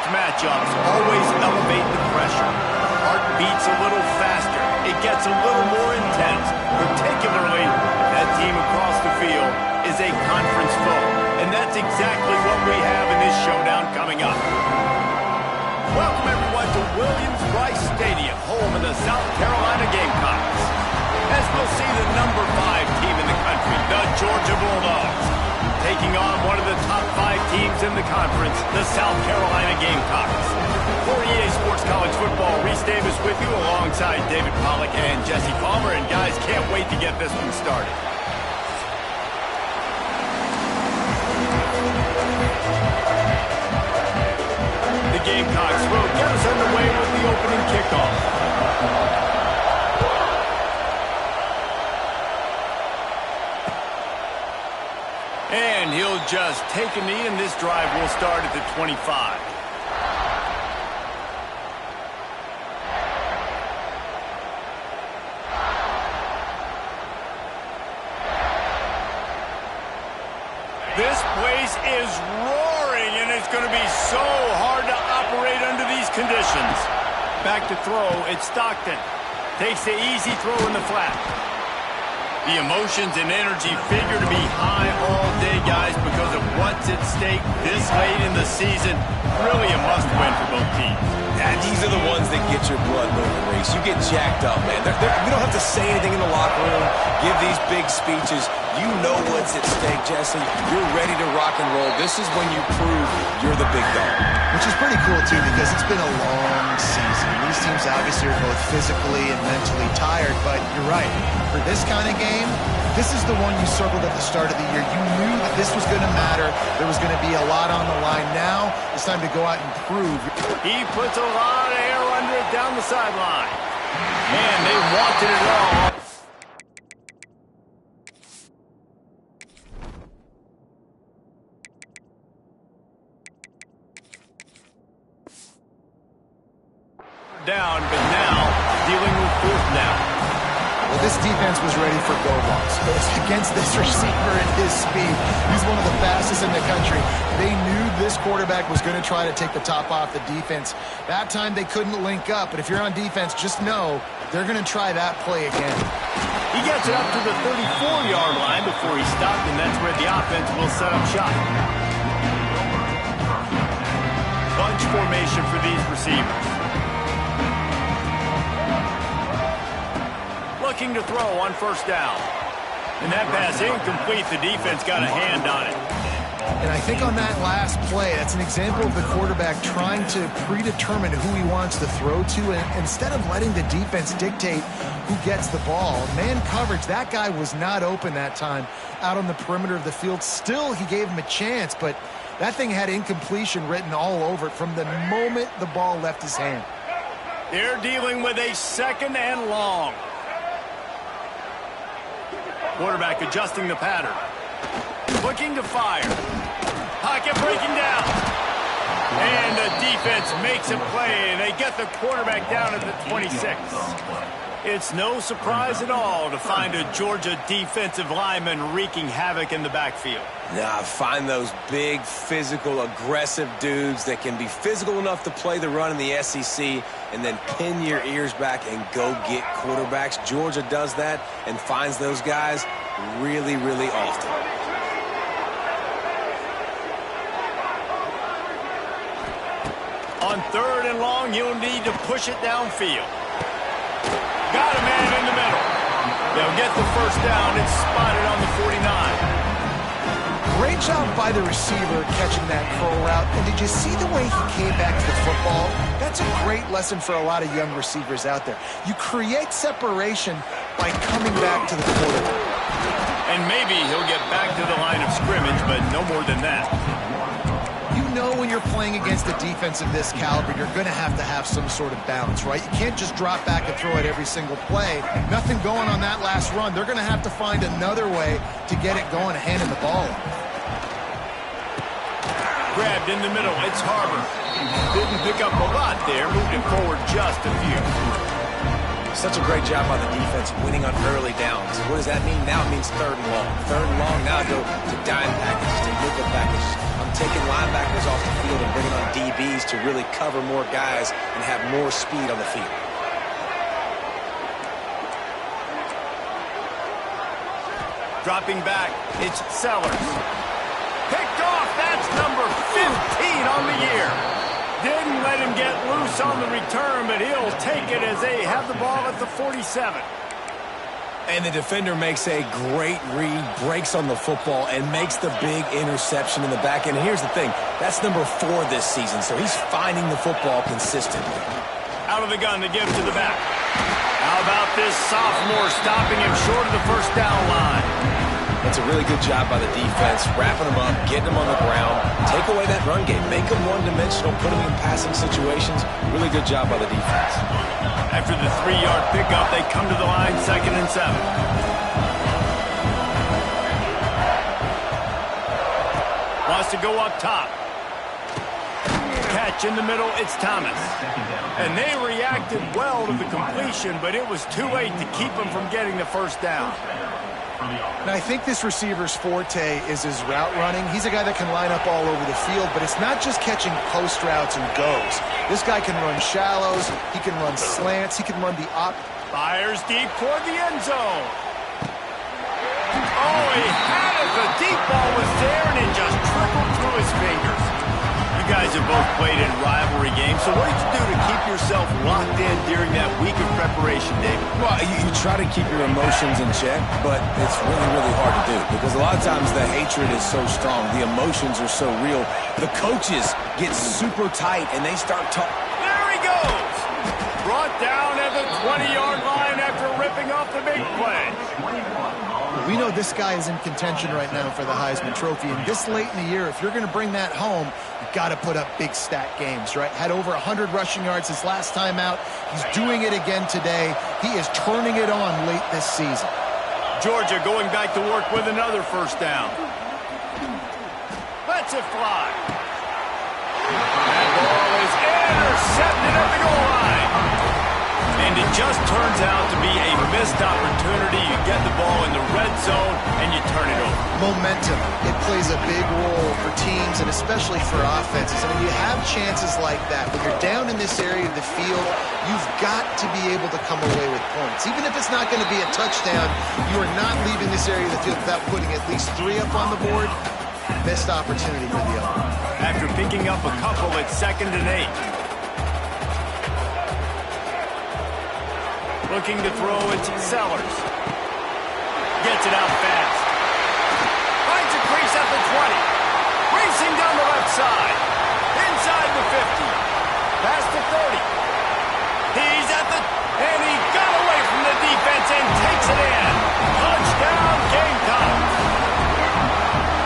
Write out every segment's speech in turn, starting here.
conference matchups always elevate the pressure. The heart beats a little faster. It gets a little more intense, particularly if that team across the field is a conference foe. And that's exactly what we have in this showdown coming up. Welcome, everyone, to Williams-Brice Stadium, home of the South Carolina Gamecocks. As we'll see the number 5 team in the country, the Georgia Bulldogs, taking on one of the top 5 teams in the conference, the South Carolina Gamecocks. For EA Sports College Football, Reese Davis with you alongside David Pollack and Jesse Palmer. And guys, can't wait to get this one started. The Gamecocks will get us underway with the opening kickoff. And he'll just take a knee, and this drive will start at the 25. This place is roaring, and it's going to be so hard to operate under these conditions. Back to throw, it's Stockton. Takes the easy throw in the flat. The emotions and energy figure to be high all day, guys, because of what's at stake this late in the season. Really a must-win for both teams. Yeah, these are the ones that get your blood moving, Reese. You get jacked up, man. We don't have to say anything in the locker room, give these big speeches. You know what's at stake, Jesse. You're ready to rock and roll. This is when you prove you're the big dog. Which is pretty cool, too, because it's been a long season. These teams obviously are both physically and mentally tired, but you're right. For this kind of game, this is the one you circled at the start of the year. You knew that this was going to matter. There was going to be a lot on the line. Now it's time to go out and prove. He puts a lot of air under it down the sideline. Man, they wanted it all. Down, but now dealing with 4th down. Well, this defense was ready for go-balls. Against this receiver and his speed, he's one of the fastest in the country. They knew this quarterback was going to try to take the top off the defense. That time they couldn't link up, but if you're on defense, just know they're going to try that play again. He gets it up to the 34-yard line before he stopped, and that's where the offense will set up shop. Bunch formation for these receivers. Looking to throw on 1st down. And that pass incomplete. The defense got a hand on it. And I think on that last play, that's an example of the quarterback trying to predetermine who he wants to throw to, and instead of letting the defense dictate who gets the ball. Man coverage, that guy was not open that time out on the perimeter of the field. Still, he gave him a chance, but that thing had incompletion written all over it from the moment the ball left his hand. They're dealing with a 2nd and long. Quarterback adjusting the pattern. Looking to fire. Pocket breaking down. And the defense makes a play, and they get the quarterback down at the 26. It's no surprise at all to find a Georgia defensive lineman wreaking havoc in the backfield. Nah, find those big, physical, aggressive dudes that can be physical enough to play the run in the SEC and then pin your ears back and go get quarterbacks. Georgia does that and finds those guys really, really often. On 3rd and long, you'll need to push it downfield. Got a man in the middle. They'll get the 1st down. It's spotted on the 49. Great job by the receiver catching that curl route. And did you see the way he came back to the football? That's a great lesson for a lot of young receivers out there. You create separation by coming back to the quarterback. And maybe he'll get back to the line of scrimmage, but no more than that. You know when you're playing against a defense of this caliber, you're going to have some sort of balance, right? You can't just drop back and throw it every single play. Nothing going on that last run. They're going to have to find another way to get it going, handing the ball off. Grabbed in the middle. It's Harbor. Didn't pick up a lot there. Moved it forward just a few. Such a great job by the defense winning on early downs. What does that mean? Now it means 3rd and long. 3rd and long, now go to dime packages, to nickel packages. On taking linebackers off the field and bringing on DBs to really cover more guys and have more speed on the field. Dropping back, it's Sellers. Picked off, that's number 15 on the year. Didn't let him get loose on the return, but he'll take it as they have the ball at the 47. And the defender makes a great read, breaks on the football, and makes the big interception in the back end. And here's the thing, that's number 4 this season, so he's finding the football consistently. Out of the gun to give to the back. How about this sophomore stopping him short of the first down line? That's a really good job by the defense, wrapping them up, getting them on the ground, take away that run game, make them one-dimensional, put them in passing situations. Really good job by the defense. After the 3-yard pickup, they come to the line, 2nd and 7. Wants to go up top. Catch in the middle, it's Thomas. And they reacted well to the completion, but it was too late to keep them from getting the first down. And I think this receiver's forte is his route running. He's a guy that can line up all over the field, but it's not just catching post routes and goes. This guy can run shallows, he can run slants, he can run the op. Fires deep toward the end zone. Oh, he had it. The deep ball was there, and it just trickled through his fingers. You guys have both played in rivalry games, so what did you do to keep yourself locked in during that week of preparation, David? Well, you try to keep your emotions in check, but it's really, really hard to do because a lot of times the hatred is so strong, the emotions are so real. The coaches get super tight, and they start talking. There he goes! Brought down at the 20-yard line after ripping off the big play. We know this guy is in contention right now for the Heisman Trophy, and this late in the year, if you're going to bring that home, you've got to put up big stat games, right? Had over 100 rushing yards his last time out. He's doing it again today. He is turning it on late this season. Georgia going back to work with another first down. Lets it fly. That ball is intercepted at the goal line. And it just turns out to be a missed opportunity. You get the ball in the red zone, and you turn it over. Momentum. It plays a big role for teams and especially for offenses. I mean, you have chances like that. When you're down in this area of the field, you've got to be able to come away with points. Even if it's not going to be a touchdown, you are not leaving this area of the field without putting at least 3 up on the board. Missed opportunity for the other. After picking up a couple, it's 2nd and 8. Looking to throw, it's Sellers. Gets it out fast. Finds a crease at the 20. Racing down the left side. Inside the 50. Past the 30. He's at the... And he got away from the defense and takes it in. Touchdown, Gamecocks.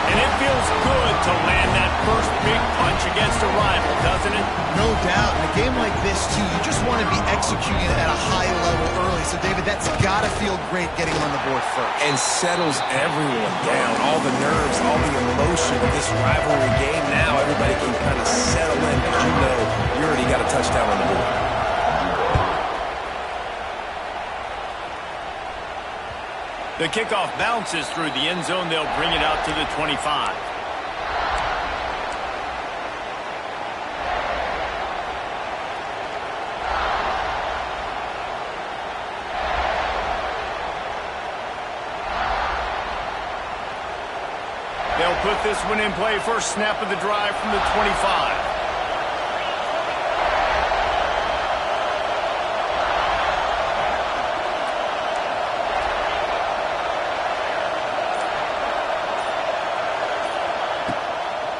And it feels good to land that first big punch against a rival, doesn't it? No doubt. In a game like this, too, you just want to be executing at a high level early. So, David, that's got to feel great getting on the board first. And settles everyone down. All the nerves, all the emotion of this rivalry game. Now everybody can kind of settle in because you know you already got a touchdown on the board. The kickoff bounces through the end zone. They'll bring it out to the 25. They'll put this one in play. First snap of the drive from the 25.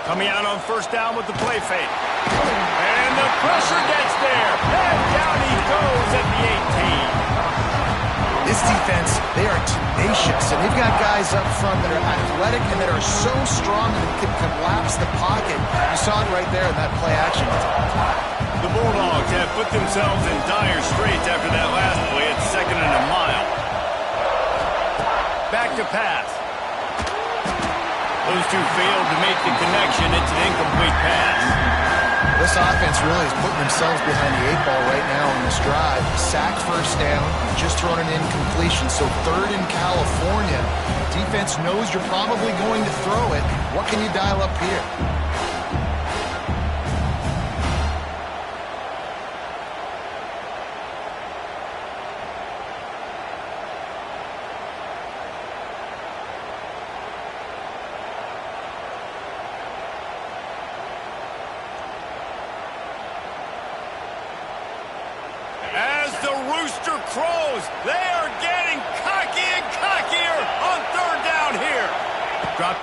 Coming out on first down with the play fake. And the pressure gets there. And down he goes at the 18. This defense, they are tenacious, and they've got guys up front that are athletic and that are so strong that can collapse the pocket. You saw it right there in that play action. The Bulldogs have put themselves in dire straits after that last play. It's 2nd and a mile. Back to pass. Those two failed to make the connection. It's an incomplete pass. This offense really is putting themselves behind the 8 ball right now on this drive. Sacked first down, just thrown an incompletion. So 3rd in California. Defense knows you're probably going to throw it. What can you dial up here? rooster crows. They are getting cocky and cockier on third down here. Drop.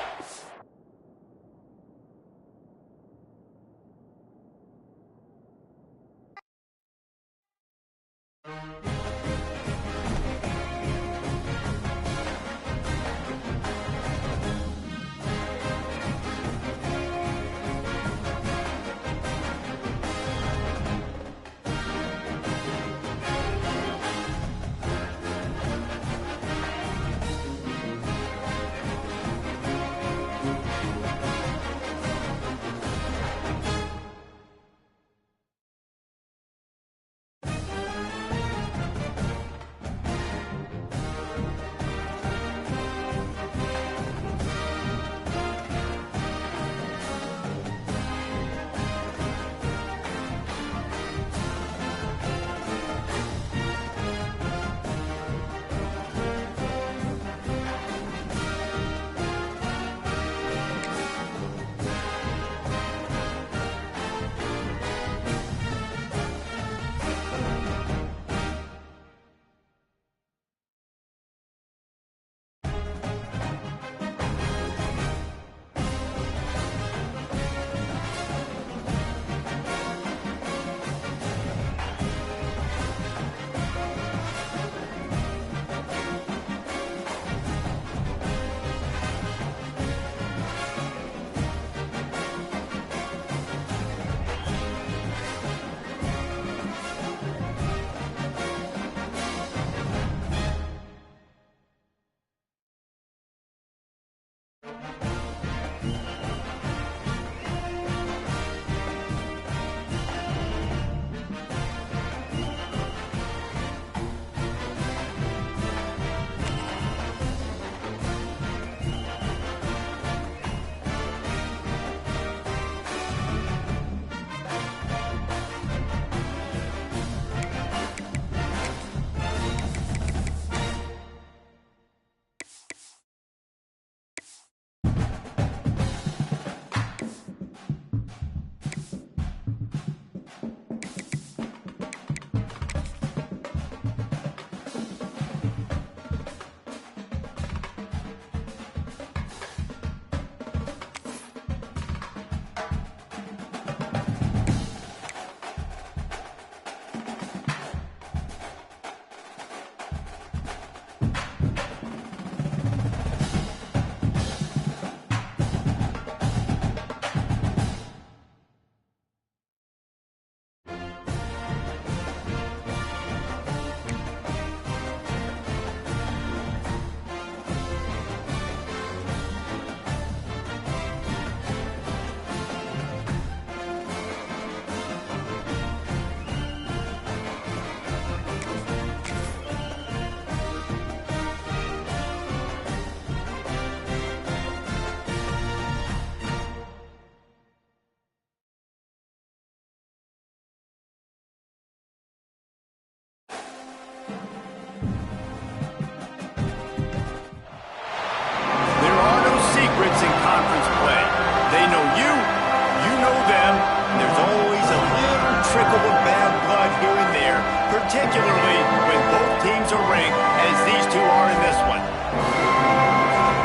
particularly when both teams are ranked as these two are in this one.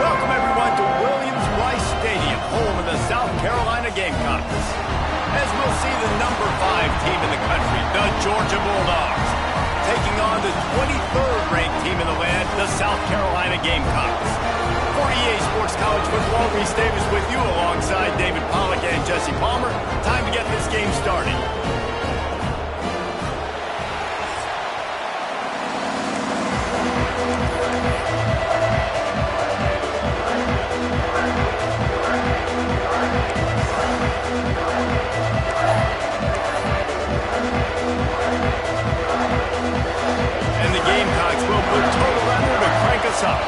Welcome, everyone, to Williams-Brice Stadium, home of the South Carolina Gamecocks. As we'll see the number 5 team in the country, the Georgia Bulldogs, taking on the 23rd ranked team in the land, the South Carolina Gamecocks. 48 Sports College Football, Reese Davis with you alongside David Pollack and Jesse Palmer. Time to get this game started. And the Gamecocks will put total under to crank us up.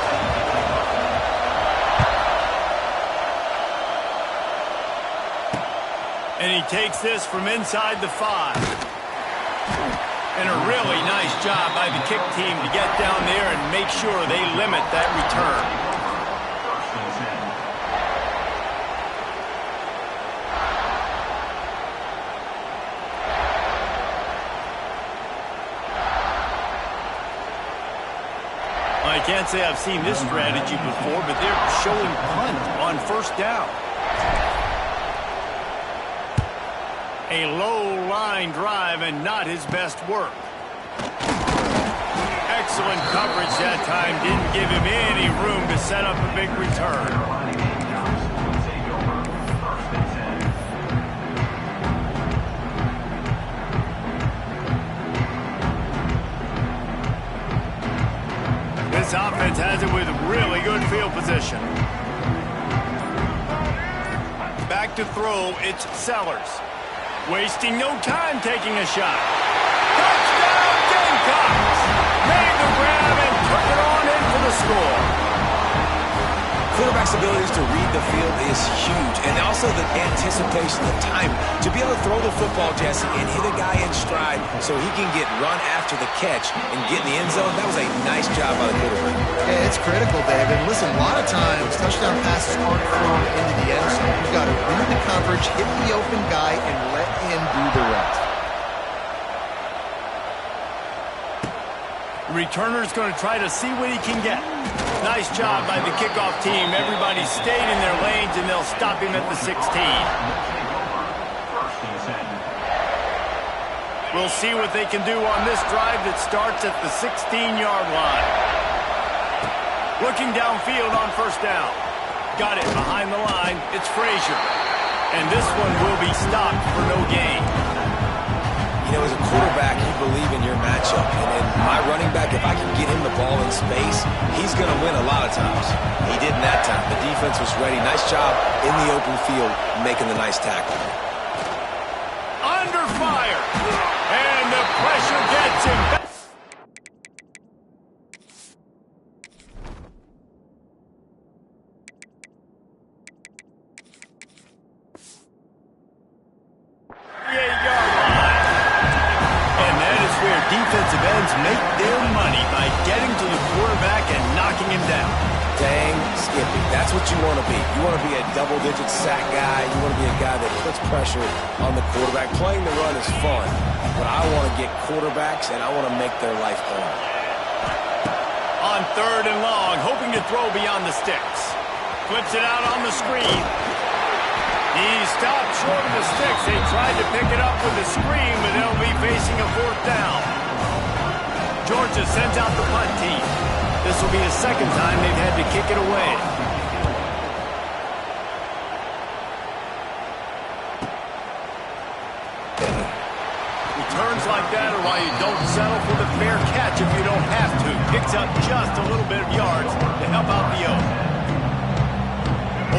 And he takes this from inside the 5. And a really nice job by the kick team to get down there and make sure they limit that return. can't say I've seen this strategy before, but they're showing punt on first down. A low line drive and not his best work. Excellent coverage that time. Didn't give him any room to set up a big return. This offense has it with really good field position. Back to throw, it's Sellers. Wasting no time taking a shot. Touchdown Gamecocks! Made the grab and took it on in for the score. Quarterback's abilities to read the field is huge, and also the anticipation, the time to be able to throw the football, Jesse, and hit a guy in stride so he can get run after the catch and get in the end zone. That was a nice job by the quarterback. Yeah, it's critical, David. Listen, a lot of times touchdown passes aren't thrown into the end zone. You've got to read the coverage, hit the open guy, and let him do the rest. Returner's going to try to see what he can get. Nice job by the kickoff team. Everybody stayed in their lanes, and they'll stop him at the 16. We'll see what they can do on this drive that starts at the 16-yard line. Looking downfield on first down. Got it behind the line. It's Frazier. And this one will be stopped for no gain. You know, as a quarterback, you believe in your matchup. And in my running back, if I can get him the ball in space, he's going to win a lot of times. He didn't that time. The defense was ready. Nice job in the open field making the nice tackle. Under fire. And the pressure gets him back. Defensive ends make their money by getting to the quarterback and knocking him down. Dang, Skippy, that's what you want to be. You want to be a double-digit sack guy. You want to be a guy that puts pressure on the quarterback. Playing the run is fun, but I want to get quarterbacks, and I want to make their life hard. On third and long, hoping to throw beyond the sticks. Flips it out on the screen. He stopped short of the sticks. They tried to pick it up with the screen, but they'll be facing a fourth down. Georgia sends out the punt team. This will be the second time they've had to kick it away. Returns like that are why you don't settle for the fair catch if you don't have to. Picks up just a little bit of yards to help out the O.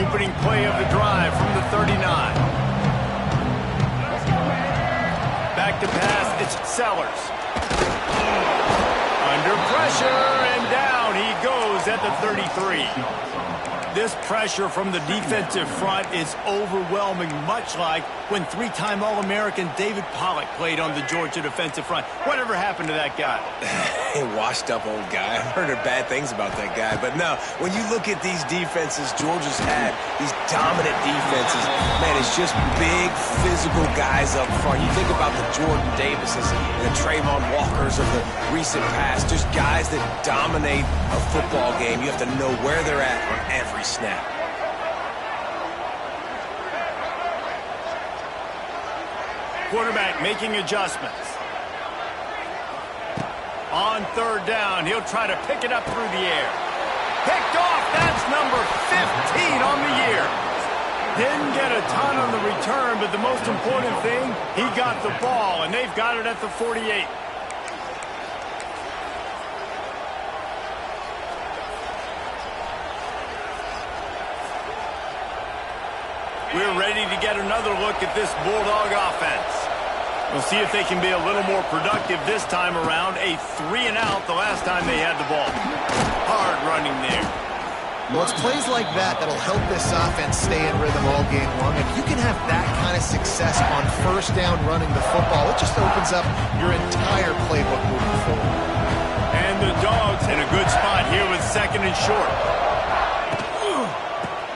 Opening play of the drive from the 39. Back to pass, it's Sellers. Under pressure, and down he goes at the 33. This pressure from the defensive front is overwhelming, much like when three-time All-American David Pollock played on the Georgia defensive front. Whatever happened to that guy? A washed-up old guy. I've heard bad things about that guy. But no, when you look at these defenses Georgia's had, these dominant defenses, man, it's just big, physical guys up front. You think about the Jordan Davises and the Trayvon Walkers of the recent past, just guys that dominate a football game. You have to know where they're at on every snap. Quarterback making adjustments. On third down, he'll try to pick it up through the air. Picked off, that's number 15 on the year. Didn't get a ton on the return, but the most important thing, he got the ball, and they've got it at the 48. We're ready to get another look at this Bulldog offense. We'll see if they can be a little more productive this time around. A 3-and-out the last time they had the ball. Hard running there. Well, it's plays like that that'll help this offense stay in rhythm all game long. If you can have that kind of success on first down running the football, it just opens up your entire playbook moving forward. And the Dogs in a good spot here with second and short.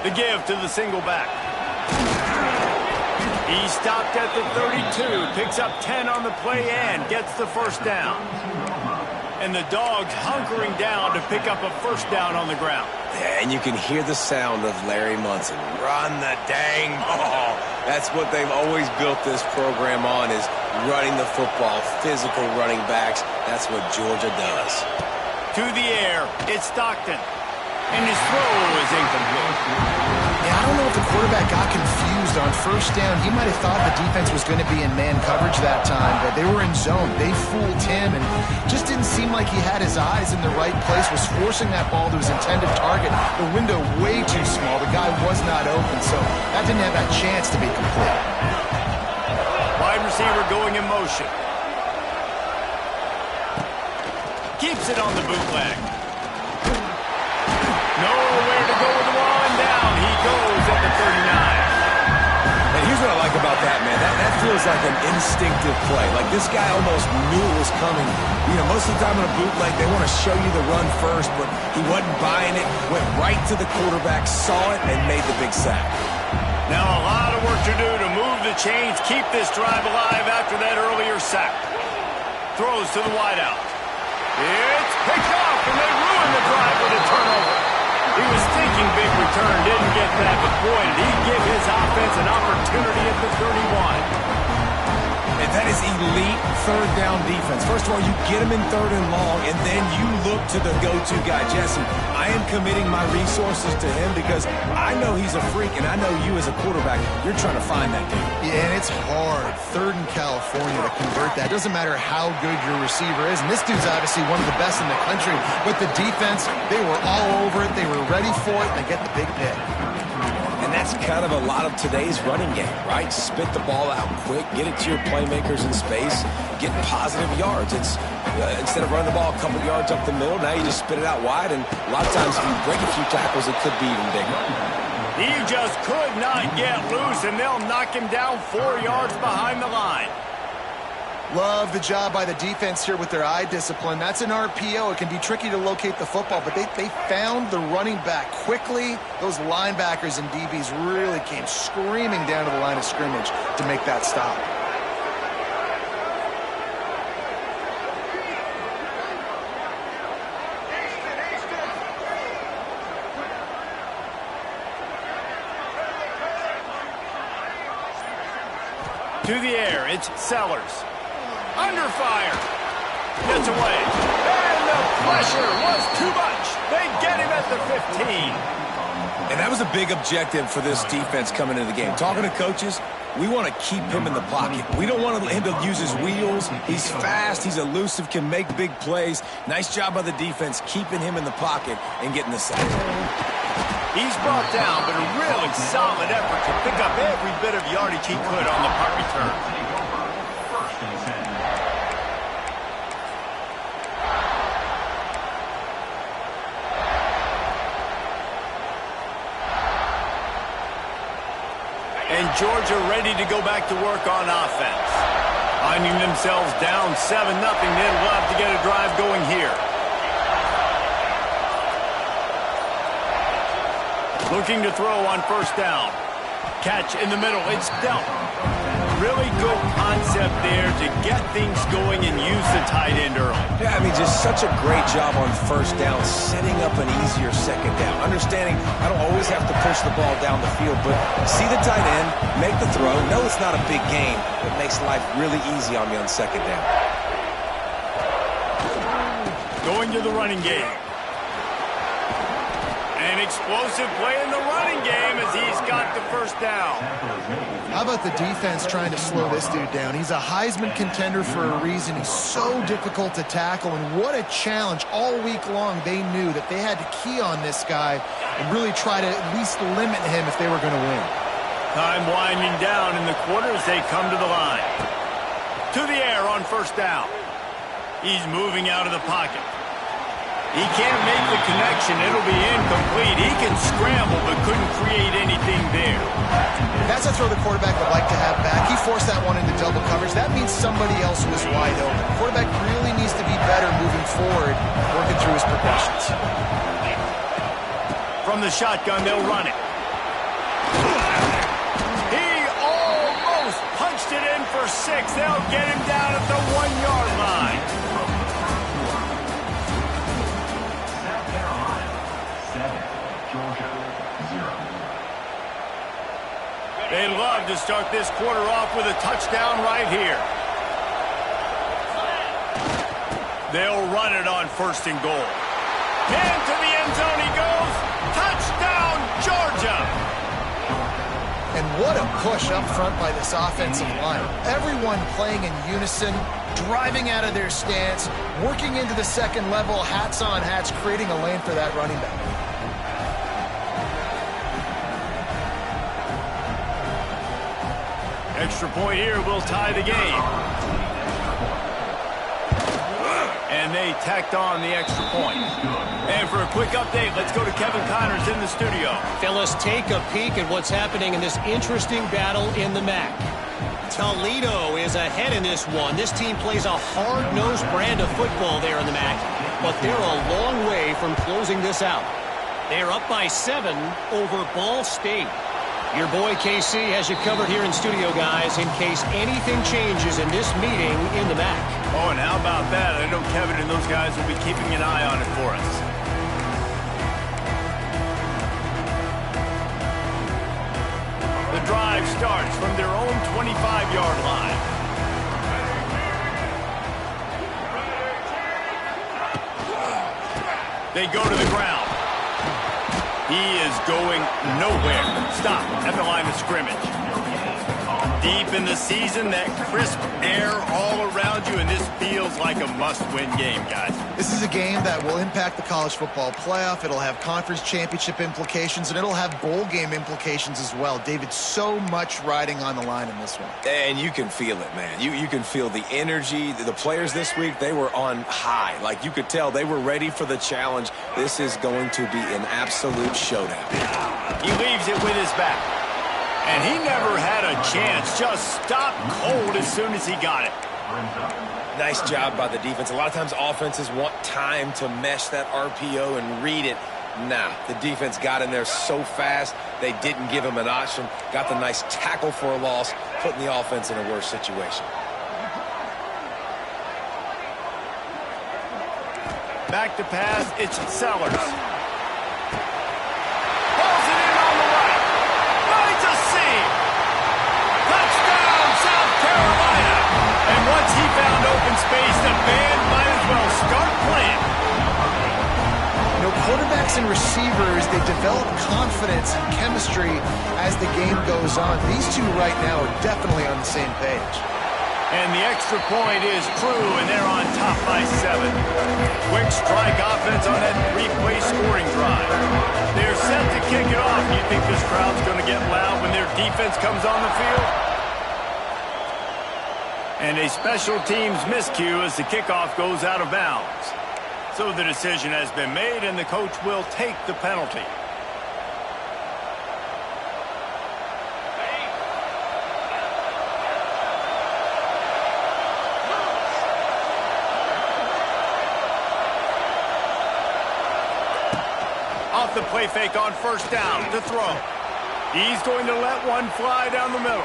The give to the single back. He stopped at the 32, picks up 10 on the play and gets the first down. And the Dogs hunkering down to pick up a first down on the ground. Yeah, and you can hear the sound of Larry Munson. Run the dang ball. That's what they've always built this program on, is running the football, physical running backs. That's what Georgia does. To the air, it's Stockton. And his throw is incomplete. Yeah, I don't know if the quarterback got confused on first down. He might have thought the defense was going to be in man coverage that time, but they were in zone. They fooled him and just didn't seem like he had his eyes in the right place, was forcing that ball to his intended target. The window way too small. The guy was not open, so that didn't have that chance to be complete. Wide receiver going in motion. Keeps it on the bootleg. Nowhere to go with the ball, and down he goes at the 39. And here's what I like about that, man. That feels like an instinctive play. Like this guy almost knew it was coming. You know, most of the time in a bootleg, they want to show you the run first, but he wasn't buying it. Went right to the quarterback, saw it, and made the big sack. Now a lot of work to do to move the chains, keep this drive alive after that earlier sack. Throws to the wideout. It's picked off, and they ruin the drive with a turnover. He was thinking big return, didn't get that, but boy, did he give his offense an opportunity at the 31. And that is elite third down defense. First of all, you get him in third and long, and then you look to the go-to guy. Jesse, I am committing my resources to him because I know he's a freak, and I know you as a quarterback, you're trying to find that dude. Yeah, and it's hard, third in California, to convert that. It doesn't matter how good your receiver is, and this dude's obviously one of the best in the country, but the defense, they were all over it, they were ready for it, and they get the big pick. And that's kind of a lot of today's running game, right? Spit the ball out quick, get it to your playmakers in space, get positive yards. It's instead of running the ball a couple yards up the middle, now you just spit it out wide, and a lot of times if you break a few tackles, it could be even bigger. He just could not get loose, and they'll knock him down 4 yards behind the line. Love the job by the defense here with their eye discipline. That's an RPO. It can be tricky to locate the football, but they found the running back quickly. Those linebackers and DBs really came screaming down to the line of scrimmage to make that stop. To the air, it's Sellers. Under fire. Gets away. And the pressure was too much. They get him at the 15. And that was a big objective for this defense coming into the game. Talking to coaches, we want to keep him in the pocket. We don't want him to use his wheels. He's fast. He's elusive, can make big plays. Nice job by the defense keeping him in the pocket and getting the sack. He's brought down, but a really solid effort to pick up every bit of yardage he could on the punt return. And Georgia ready to go back to work on offense. Finding themselves down 7-0, they'd love to get a drive going here. Looking to throw on first down. Catch in the middle. It's dealt. Really good concept there to get things going and use the tight end early. Yeah, I mean, just such a great job on first down, setting up an easier second down. Understanding I don't always have to push the ball down the field, but see the tight end, make the throw. No, it's not a big game, but makes life really easy on me on second down. Going to the running game. An explosive play in the running game as he's got the first down. How about the defense trying to slow this dude down? He's a Heisman contender for a reason. He's so difficult to tackle, and what a challenge. All week long, they knew that they had to key on this guy and really try to at least limit him if they were going to win. Time winding down in the quarter as they come to the line. To the air on first down. He's moving out of the pocket. He can't make the connection. It'll be incomplete. He can scramble but couldn't create anything there. That's a throw the quarterback would like to have back. He forced that one into double coverage. That means somebody else was wide open. The quarterback really needs to be better moving forward, working through his progressions. From the shotgun, they'll run it. He almost punched it in for 6. They'll get him down at the 1-yard line. They love to start this quarter off with a touchdown right here. They'll run it on 1st and goal. Into the end zone he goes. Touchdown, Georgia! And what a push up front by this offensive line. Everyone playing in unison, driving out of their stance, working into the second level, hats on hats, creating a lane for that running back. Extra point here will tie the game. And they tacked on the extra point. And for a quick update, let's go to Kevin Connors in the studio. Fellas, take a peek at what's happening in this interesting battle in the MAC. Toledo is ahead in this one. This team plays a hard-nosed brand of football there in the MAC, but they're a long way from closing this out. They're up by 7 over Ball State. Your boy KC has you covered here in studio, guys, in case anything changes in this meeting in the MAC. Oh, and how about that? I know Kevin and those guys will be keeping an eye on it for us. The drive starts from their own 25-yard line. They go to the ground. He is going nowhere. Stop at the line of scrimmage. Deep in the season, that crisp air all around you, and this feels like a must-win game, guys. This is a game that will impact the college football playoff. It'll have conference championship implications, and it'll have bowl game implications as well. David, so much riding on the line in this one. And you can feel it, man. You can feel the energy. The players this week, they were on high. Like, you could tell they were ready for the challenge. This is going to be an absolute showdown. He leaves it with his back. And he never had a chance. Just stopped cold as soon as he got it. Nice job by the defense. A lot of times offenses want time to mesh that RPO and read it. Nah, the defense got in there so fast, they didn't give him an option. Got the nice tackle for a loss, putting the offense in a worse situation. Back to pass, it's Sellers. Balls it in on the right. Finds a seam. Touchdown, South Carolina. And once he found open space, the band might as well start playing. You know, quarterbacks and receivers, they develop confidence and chemistry as the game goes on. These two right now are definitely on the same page. And the extra point is true, and they're on top by 7. Quick strike offense on that 3-play scoring drive. They're set to kick it off. You think this crowd's going to get loud when their defense comes on the field? And a special teams miscue as the kickoff goes out of bounds. So the decision has been made, and the coach will take the penalty. Off the play fake on first down to throw. He's going to let one fly down the middle.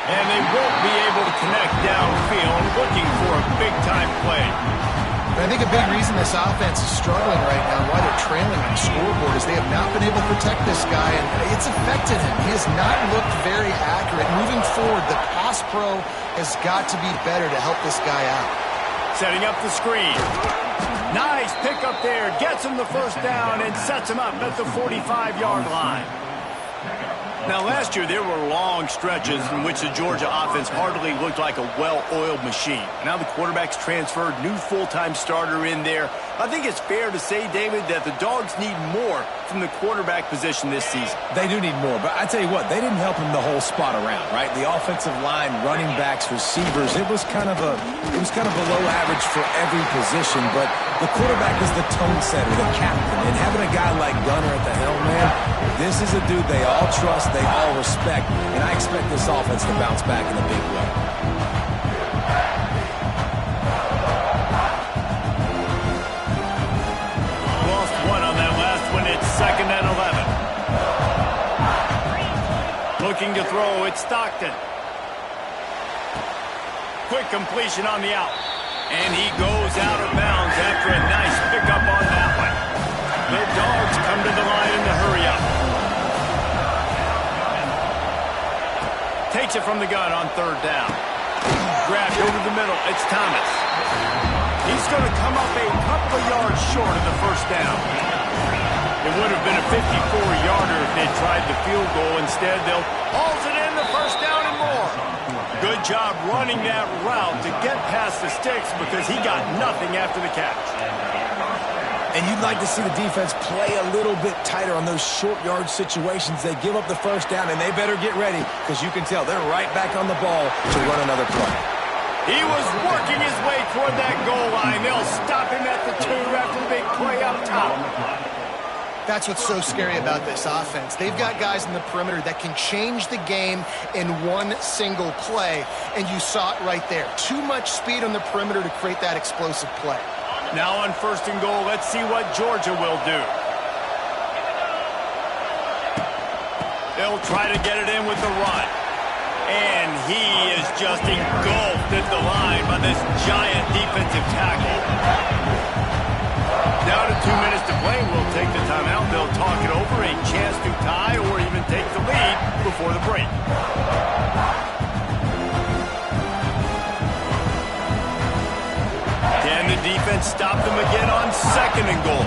And they won't be able to connect downfield, looking for a big-time play. And I think a big reason this offense is struggling right now, why they're trailing on the scoreboard, is they have not been able to protect this guy, and it's affected him. He has not looked very accurate. Moving forward, the pass pro has got to be better to help this guy out. Setting up the screen. Nice pick up there. Gets him the first down and sets him up at the 45-yard line. Now, last year, there were long stretches in which the Georgia offense hardly looked like a well-oiled machine. Now the quarterback's transferred, new full-time starter in there. I think it's fair to say, David, that the Dogs need more from the quarterback position this season. They do need more, but I tell you what, they didn't help him the whole spot around, right? The offensive line, running backs, receivers, it was kind of below average for every position, but the quarterback is the tone setter, the captain, and having a guy like Gunner at the helm, man, this is a dude they all trust, they all respect, and I expect this offense to bounce back in a big way. Lost one on that last one. It's 2nd and 11. Looking to throw, it's Stockton. Quick completion on the out. And he goes out of bounds after a nice pickup on that one. The Dogs come to the line in the hurry up. Takes it from the gun on third down. Grabbed over the middle. It's Thomas. He's going to come up a couple of yards short of the first down. It would have been a 54-yarder if they'd tried the field goal. Instead, they'll haul it in the first down and more. Good job running that route to get past the sticks because he got nothing after the catch. And you'd like to see the defense play a little bit tighter on those short yard situations. They give up the first down, and they better get ready because you can tell they're right back on the ball to run another play. He was working his way toward that goal line. They'll stop him at the 2 after the big play up top. That's what's so scary about this offense. They've got guys in the perimeter that can change the game in one single play, and you saw it right there. Too much speed on the perimeter to create that explosive play. Now on first and goal, let's see what Georgia will do. They'll try to get it in with the run. And he is just engulfed at the line by this giant defensive tackle. Down to 2 minutes to play. We'll take the timeout. They'll talk it over. A chance to tie or even take the lead before the break. Can the defense stop them again on second and goal?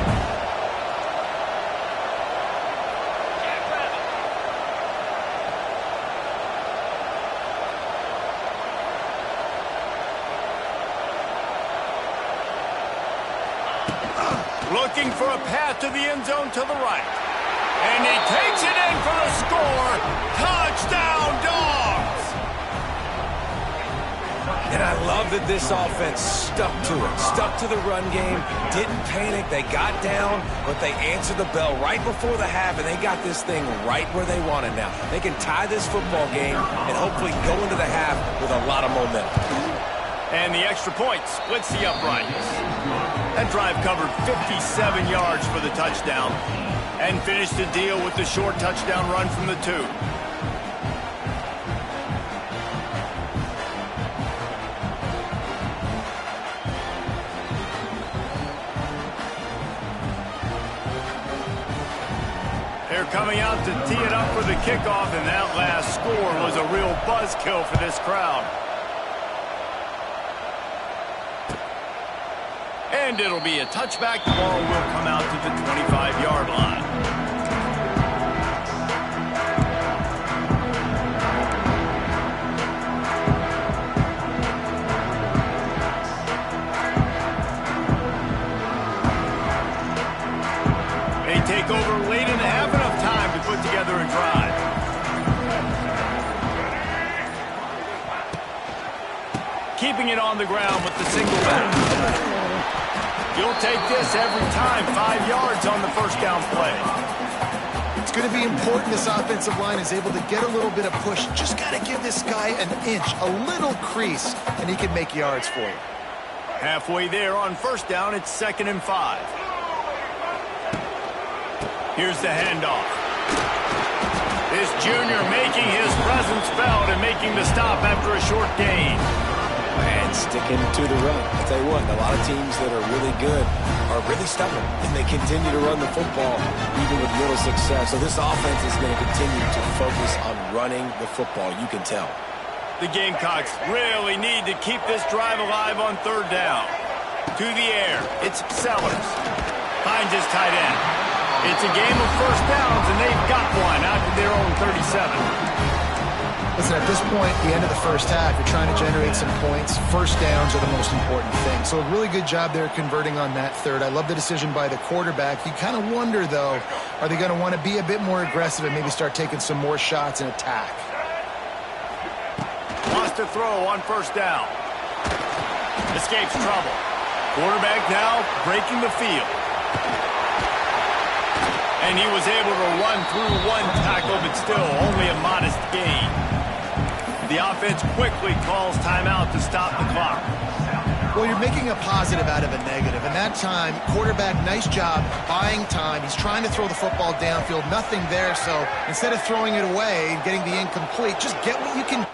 Looking for a path to the end zone to the right. And he takes it in for the score. Touchdown, Dogs! And I love that this offense stuck to it, stuck to the run game, didn't panic. They got down, but they answered the bell right before the half, and they got this thing right where they want it now. They can tie this football game and hopefully go into the half with a lot of momentum. And the extra point splits the uprights. That drive covered 57 yards for the touchdown and finished the deal with the short touchdown run from the 2. They're coming out to tee it up for the kickoff, and that last score was a real buzzkill for this crowd. And it'll be a touchback. The ball will come out to the 25-yard line. They take over late and have enough time to put together a drive. Keeping it on the ground with the single back. You'll take this every time. 5 yards on the first down play. It's going to be important this offensive line is able to get a little bit of push. Just got to give this guy an inch, a little crease, and he can make yards for you. Halfway there on first down, it's 2nd and 5. Here's the handoff. This junior making his presence felt and making the stop after a short gain. And sticking to the run. I'll tell you what, a lot of teams that are really good are really stubborn, and they continue to run the football even with little success. So this offense is going to continue to focus on running the football. You can tell. The Gamecocks really need to keep this drive alive on third down. To the air, it's Sellers. Finds his tight end. It's a game of first downs, and they've got one out to their own 37. Listen, at this point, the end of the first half, you're trying to generate some points. First downs are the most important thing. So a really good job there converting on that third. I love the decision by the quarterback. You kind of wonder, though, are they going to want to be a bit more aggressive and maybe start taking some more shots and attack? Wants to throw on first down. Escapes trouble. Quarterback now breaking the field. And he was able to run through one tackle, but still only a modest gain. The offense quickly calls timeout to stop the clock. Well, you're making a positive out of a negative. And that time, quarterback, nice job buying time. He's trying to throw the football downfield. Nothing there, so instead of throwing it away and getting the incomplete, just get what you can.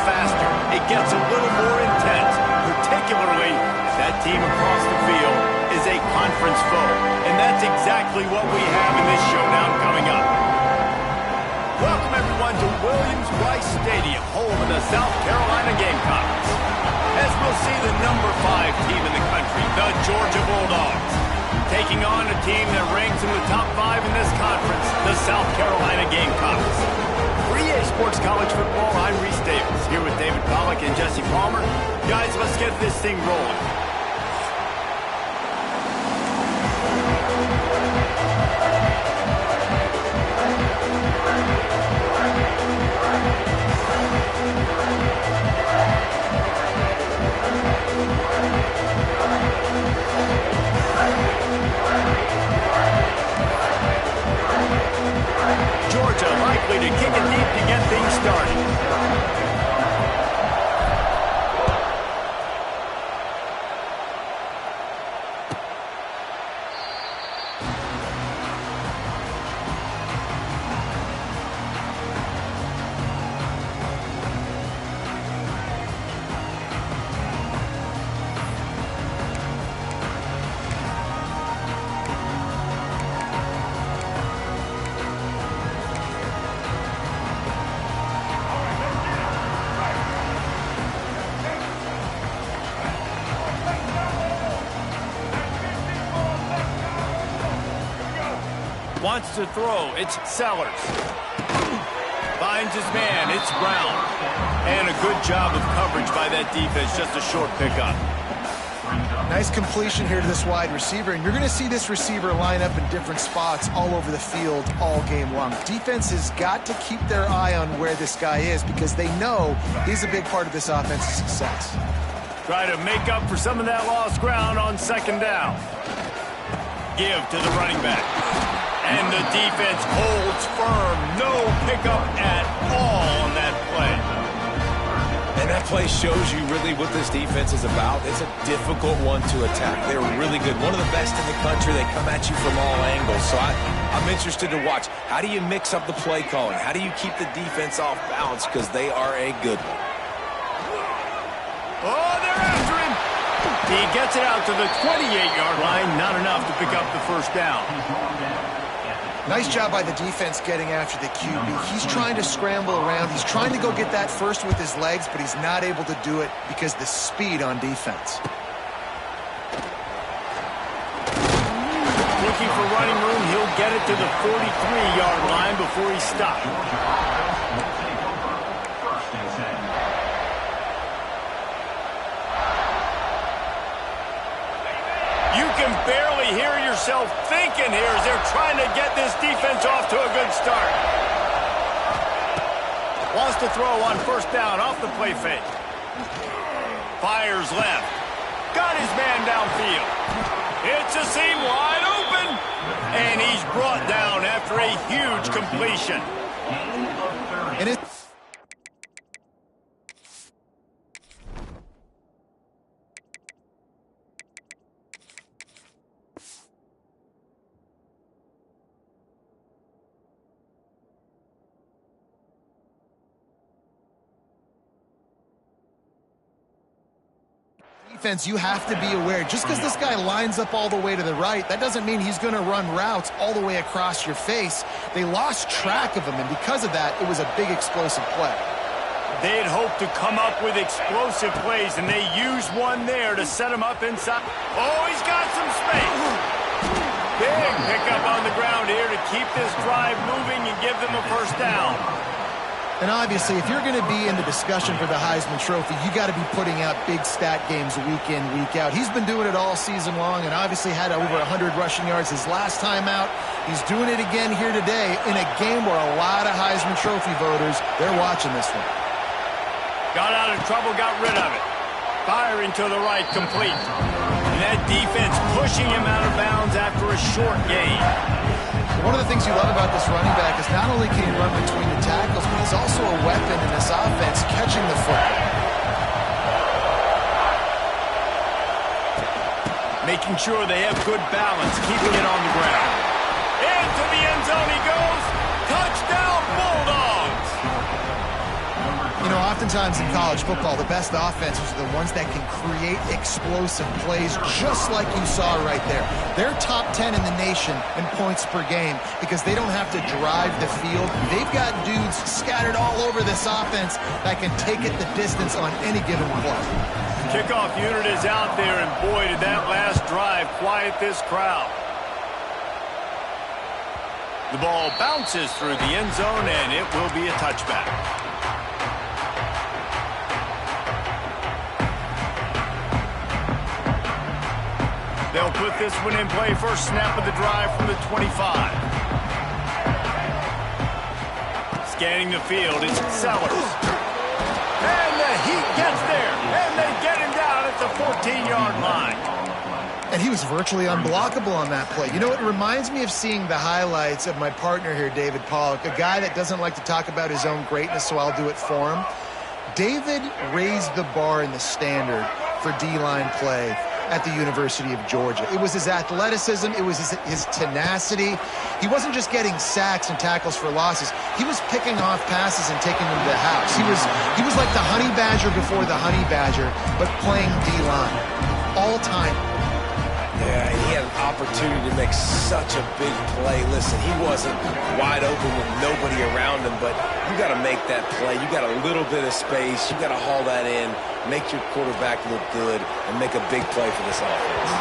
faster. It gets a little more intense, particularly if that team across the field is a conference foe. And that's exactly what we have in this showdown coming up. Welcome, everyone, to Williams-Brice Stadium, home of the South Carolina Gamecocks. As we'll see the number 5 team in the country, the Georgia Bulldogs, taking on a team that ranks in the top 5 in this conference, the South Carolina Gamecocks. For EA Sports College Football, I'm Reese Davis, here with David Pollack and Jesse Palmer. Guys, let's get this thing rolling. Georgia likely to kick it deep to get things started. Wants to throw, it's Sellers. Finds his man, it's Brown. And a good job of coverage by that defense, just a short pickup. Nice completion here to this wide receiver, and you're going to see this receiver line up in different spots all over the field all game long. Defense has got to keep their eye on where this guy is because they know he's a big part of this offense's success. Try to make up for some of that lost ground on second down. Give to the running back. And the defense holds firm. No pickup at all on that play. And that play shows you really what this defense is about. It's a difficult one to attack. They're really good. One of the best in the country. They come at you from all angles. So I'm interested to watch. How do you mix up the play calling? How do you keep the defense off balance? Because they are a good one. Oh, they're after him. He gets it out to the 28-yard line. Not enough to pick up the first down. Nice job by the defense getting after the QB. He's trying to scramble around. He's trying to go get that first with his legs, but he's not able to do it because of the speed on defense. Looking for running room. He'll get it to the 43-yard line before he stops. You can barely hear yourself thinking here as they're trying to get this defense off to a good start. Wants to throw on first down off the play fake. Fires left. Got his man downfield. It's a seam wide open. And he's brought down after a huge completion. And it's defense, you have to be aware. Just because this guy lines up all the way to the right, that doesn't mean he's going to run routes all the way across your face. They lost track of him, and because of that, it was a big explosive play. They had hoped to come up with explosive plays, and they used one there to set him up inside. Oh, he's got some space. Big pickup on the ground here to keep this drive moving and give them a first down. And obviously, if you're going to be in the discussion for the Heisman Trophy, you got to be putting out big stat games week in, week out. He's been doing it all season long and obviously had over 100 rushing yards his last time out. He's doing it again here today in a game where a lot of Heisman Trophy voters, they're watching this one. Got out of trouble, got rid of it. Firing to the right, complete. And that defense pushing him out of bounds after a short gain. One of the things you love about this running back is not only can he run between the tackles, but he's also a weapon in this offense catching the football. Making sure they have good balance, keeping it on the ground. Into the end zone he goes. Touchdown, Bulldogs! You know, oftentimes Oftentimes in college football, the best offenses are the ones that can create explosive plays, just like you saw right there. They're top 10 in the nation in points per game because they don't have to drive the field. They've got dudes scattered all over this offense that can take it the distance on any given play. Kickoff unit is out there, and boy, did that last drive quiet this crowd. The ball bounces through the end zone, and it will be a touchback. They'll put this one in play. First snap of the drive from the 25. Scanning the field, it's Sellers. And the Heat gets there, and they get him down at the 14-yard line. And he was virtually unblockable on that play. You know, it reminds me of seeing the highlights of my partner here, David Pollack, a guy that doesn't like to talk about his own greatness, so I'll do it for him. David raised the bar in the standard for D-line play at the University of Georgia. It was his athleticism. It was his tenacity. He wasn't just getting sacks and tackles for losses. He was picking off passes and taking them to the house. He was like the Honey Badger before the Honey Badger, but playing D-line all time. Yeah, he had an opportunity to make such a big play. Listen, he wasn't wide open with nobody around him, but you got to make that play. You got a little bit of space. You got to haul that in, make your quarterback look good, and make a big play for this offense.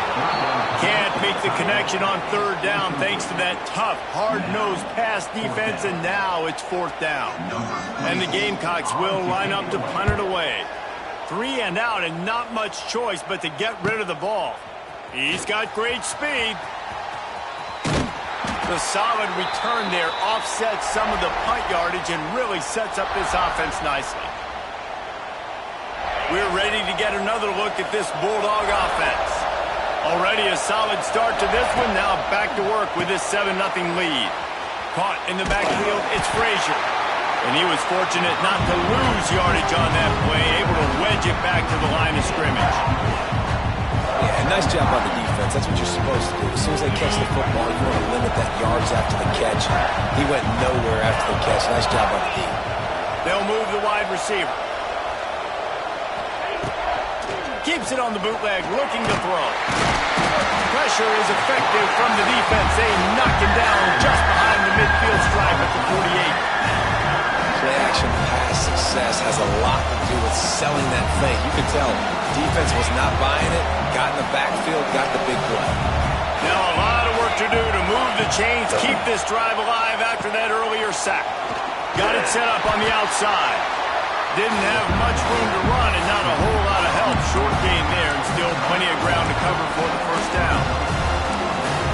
Can't make the connection on third down thanks to that tough, hard-nosed pass defense, and now it's fourth down. And the Gamecocks will line up to punt it away. 3 and out, and not much choice but to get rid of the ball. He's got great speed. The solid return there offsets some of the punt yardage and really sets up this offense nicely. We're ready to get another look at this Bulldog offense. Already a solid start to this one. Now back to work with this 7-0 lead. Caught in the backfield, it's Frazier. And he was fortunate not to lose yardage on that play, able to wedge it back to the line of scrimmage. Yeah, nice job by the defense. That's what you're supposed to do. As soon as they catch the football, you want to limit that yards after the catch. He went nowhere after the catch. Nice job by the D. They'll move the wide receiver. Keeps it on the bootleg, looking to throw. Pressure is effective from the defense. They knock him down just behind the midfield stripe at the 48. Play-action pass success has a lot to do with selling that fake. You can tell defense was not buying it, got in the backfield, got the big play. Now a lot of work to do to move the chains, keep this drive alive after that earlier sack. Got it set up on the outside. Didn't have much room to run and not a whole lot of help. Short gain there and still plenty of ground to cover for the first down.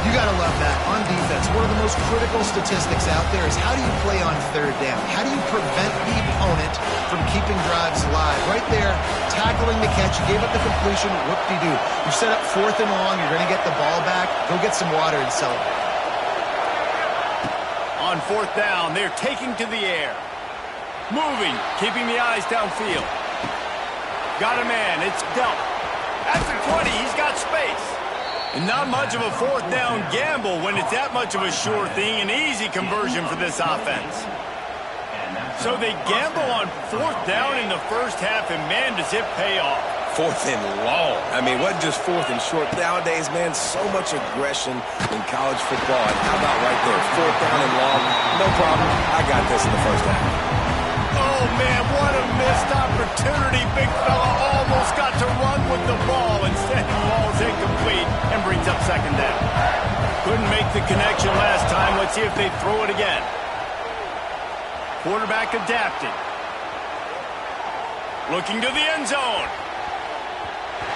You got to love that on defense. One of the most critical statistics out there is how do you play on third down? How do you prevent the opponent from keeping drives alive? Right there, tackling the catch, you gave up the completion, whoop-de-doo. You set up 4th and long, you're going to get the ball back, go get some water and celebrate. On 4th down, they're taking to the air. Moving, keeping the eyes downfield. Got a man, it's Delp. At the 20, he's got space. And not much of a 4th down gamble when it's that much of a sure thing, an easy conversion for this offense. So they gamble on 4th down in the first half, and man, does it pay off. 4th and long. I mean, it wasn't just 4th and short. Nowadays, man, so much aggression in college football. And how about right there, 4th down and long? No problem. I got this in the first half. Oh, man, what a missed opportunity. Big fella almost got to run with the ball. Instead, the ball's incomplete and brings up second down. Couldn't make the connection last time. Let's see if they throw it again. Quarterback adapted. Looking to the end zone.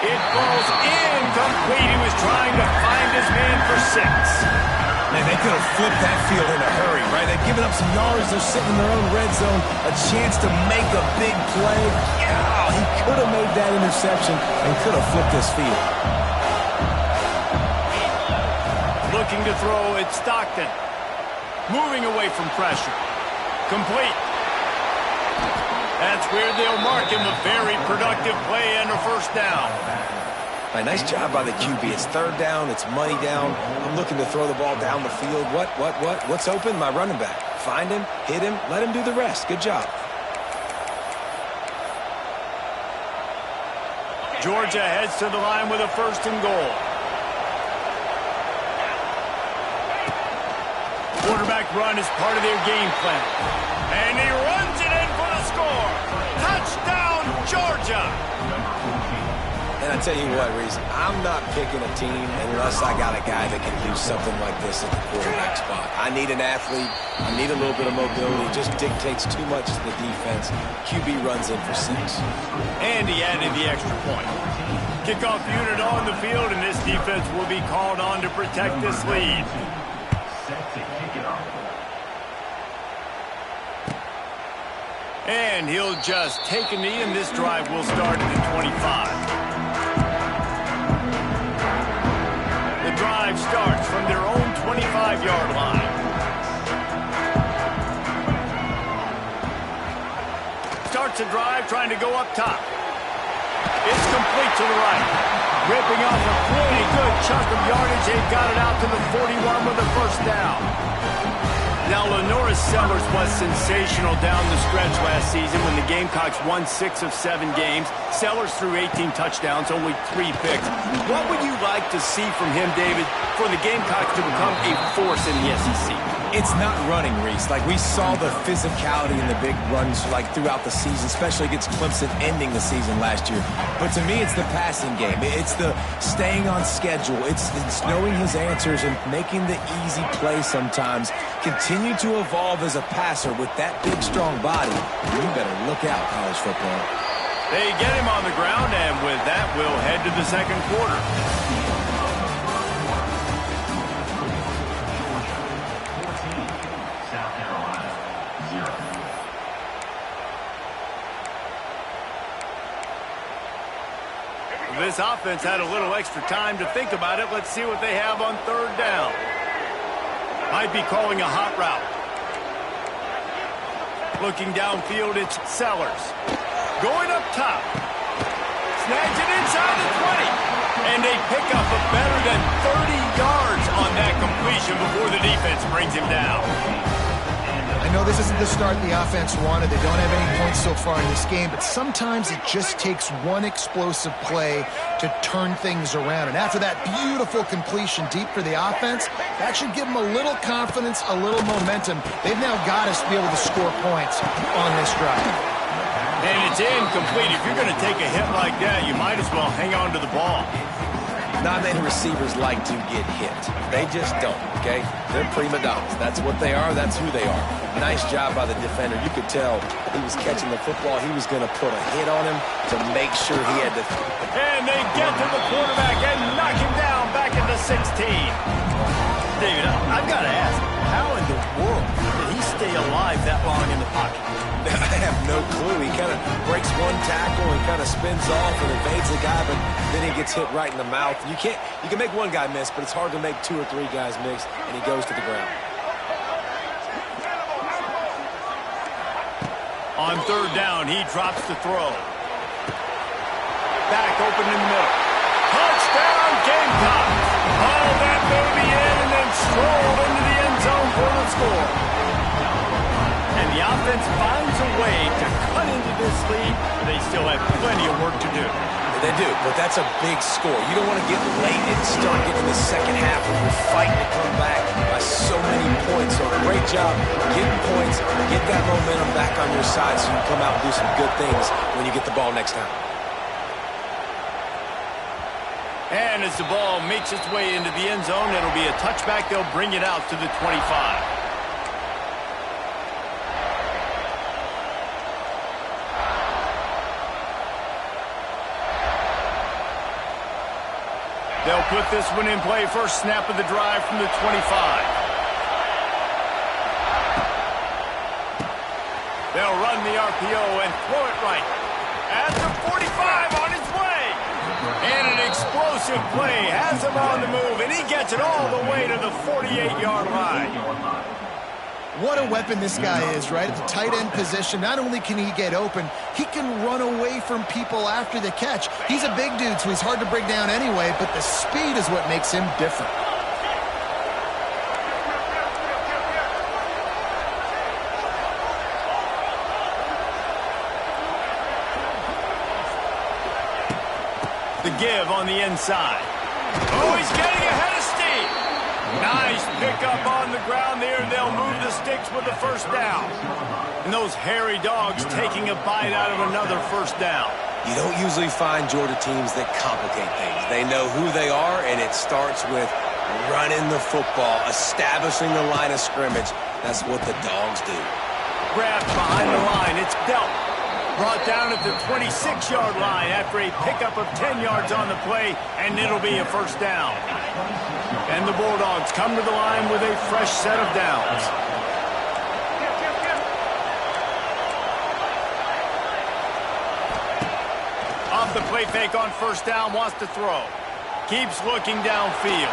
It falls incomplete. He was trying to find his man for 6. Man, they could have flipped that field in a hurry, right? They've given up some yards. They're sitting in their own red zone. A chance to make a big play. Yeah, he could have made that interception and could have flipped this field. Looking to throw, it's Stockton. Moving away from pressure. Complete. That's where they'll mark him. A very productive play and a first down. Right, nice job by the QB. It's 3rd down. It's money down. I'm looking to throw the ball down the field. What's open? My running back. Find him, hit him, let him do the rest. Good job. Georgia heads to the line with a 1st and goal. Quarterback run is part of their game plan. And he runs it in for the score. Touchdown, Georgia! And I tell you what, Reese, I'm not picking a team unless I got a guy that can do something like this at the quarterback spot. I need an athlete. I need a little bit of mobility. It just dictates too much to the defense. QB runs in for 6. And he added the extra point. Kickoff unit on the field, and this defense will be called on to protect this lead. And he'll just take a knee, and this drive will start at the 25. The drive starts from their own 25-yard line. Starts a drive trying to go up top. It's complete to the right. Ripping off a pretty good chunk of yardage. They've got it out to the 41 with a 1st down. Now, LaNorris Sellers was sensational down the stretch last season when the Gamecocks won 6 of 7 games. Sellers threw 18 touchdowns, only 3 picks. What would you like to see from him, David, for the Gamecocks to become a force in the SEC? It's not running, Reese. Like, we saw the physicality in the big runs, like, throughout the season, especially against Clemson ending the season last year. But to me, it's the passing game. It's the staying on schedule. It's knowing his answers and making the easy play sometimes. Continue to evolve as a passer with that big, strong body. You better look out, college football. They get him on the ground, and with that, we'll head to the 2nd quarter. This offense had a little extra time to think about it. Let's see what they have on 3rd down. Might be calling a hot route. Looking downfield, it's Sellers. Going up top. Snags it inside the 20. And they pick up a better than 30 yards on that completion before the defense brings him down. I know this isn't the start the offense wanted. They don't have any points so far in this game, but sometimes it just takes one explosive play to turn things around. And after that beautiful completion deep for the offense, that should give them a little confidence, a little momentum. They've now got us to be able to score points on this drive. And it's incomplete. If you're going to take a hit like that, you might as well hang on to the ball. Not many receivers like to get hit. They just don't, okay? They're prima donnas. That's what they are. That's who they are. Nice job by the defender. You could tell he was catching the football. He was going to put a hit on him to make sure he had to. And they get to the quarterback and knock him down back at the 16. David, I've got to ask, how in the world did he stay alive that long in the pocket? I have no clue. He kind of breaks one tackle and kind of spins off and evades the guy, but then he gets hit right in the mouth. You can make one guy miss, but it's hard to make 2 or 3 guys miss, and he goes to the ground. On 3rd down, he drops the throw. Back open in the middle. Touchdown, Gamecocks! Haul that baby in and then stroll into the end zone for the score. And the offense finds a way to cut into this lead. They still have plenty of work to do. They do, but that's a big score. You don't want to get late and start getting the second half when you're fighting to come back by so many points. So great job getting points, get that momentum back on your side so you can come out and do some good things when you get the ball next time. And as the ball makes its way into the end zone, it'll be a touchback. They'll bring it out to the 25. They'll put this one in play. First snap of the drive from the 25. They'll run the RPO and throw it right at the 45 on his way. And an explosive play has him on the move, and he gets it all the way to the 48-yard line. What a weapon this guy is, right? At the tight end position, not only can he get open, he can run away from people after the catch. He's a big dude, so he's hard to break down anyway, but the speed is what makes him different. The give on the inside. Oh, he's getting ahead of steam. Nice pickup on the ground there. They'll move the sticks with the first down. And those hairy dogs taking a bite out of another first down. You don't usually find Georgia teams that complicate things. They know who they are, and it starts with running the football, establishing the line of scrimmage. That's what the dogs do. Grabbed behind the line. It's dealt. Brought down at the 26-yard line after a pickup of 10 yards on the play, and it'll be a first down. And the Bulldogs come to the line with a fresh set of downs. Off the play fake on first down, wants to throw. Keeps looking downfield.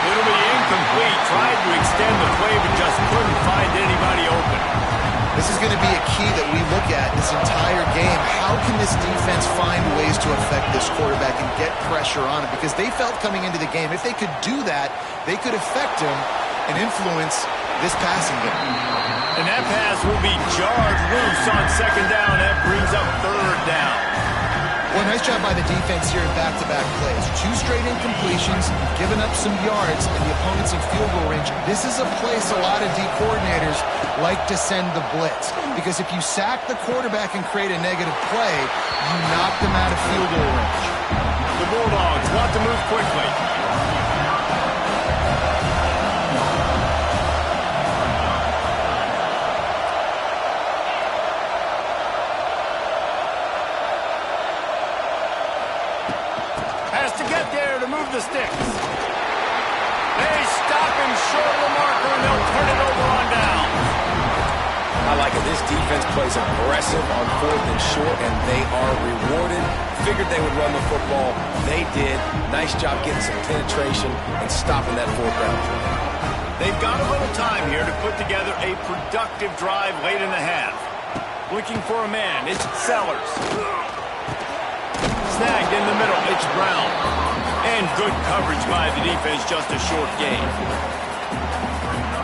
It'll be incomplete. Tried to extend the play, but just couldn't find anybody open. This is going to be a key that we look at this entire game. How can this defense find ways to affect this quarterback and get pressure on him? Because they felt coming into the game, if they could do that, they could affect him and influence this passing game. And that pass will be jarred loose on second down. That brings up third down. Well, nice job by the defense here in back-to-back plays. 2 straight incompletions, giving up some yards, and the opponent's in field goal range. This is a place a lot of D coordinators like to send the blitz. Because if you sack the quarterback and create a negative play, you knock them out of field goal range. The Bulldogs want to move quickly. The sticks. They stop him short of the marker, and they'll turn it over on down. I like it. This defense plays aggressive on 4th and short, and they are rewarded. Figured they would run the football. They did. Nice job getting some penetration and stopping that 4th down play. They've got a little time here to put together a productive drive late in the half. Looking for a man. It's Sellers. Snagged in the middle. It's Brown. And good coverage by the defense, just a short gain.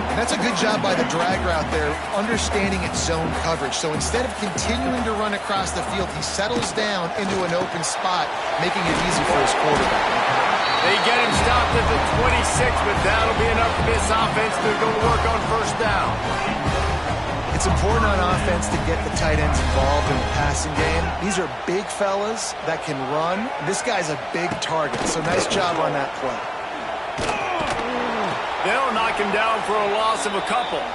And that's a good job by the drag route there, understanding its zone coverage. So instead of continuing to run across the field, he settles down into an open spot, making it easy for his quarterback. They get him stopped at the 26, but that'll be enough for this offense to go to work on first down. It's important on offense to get the tight ends involved in the passing game. These are big fellas that can run. This guy's a big target, so nice job on that play. They'll knock him down for a loss of a couple.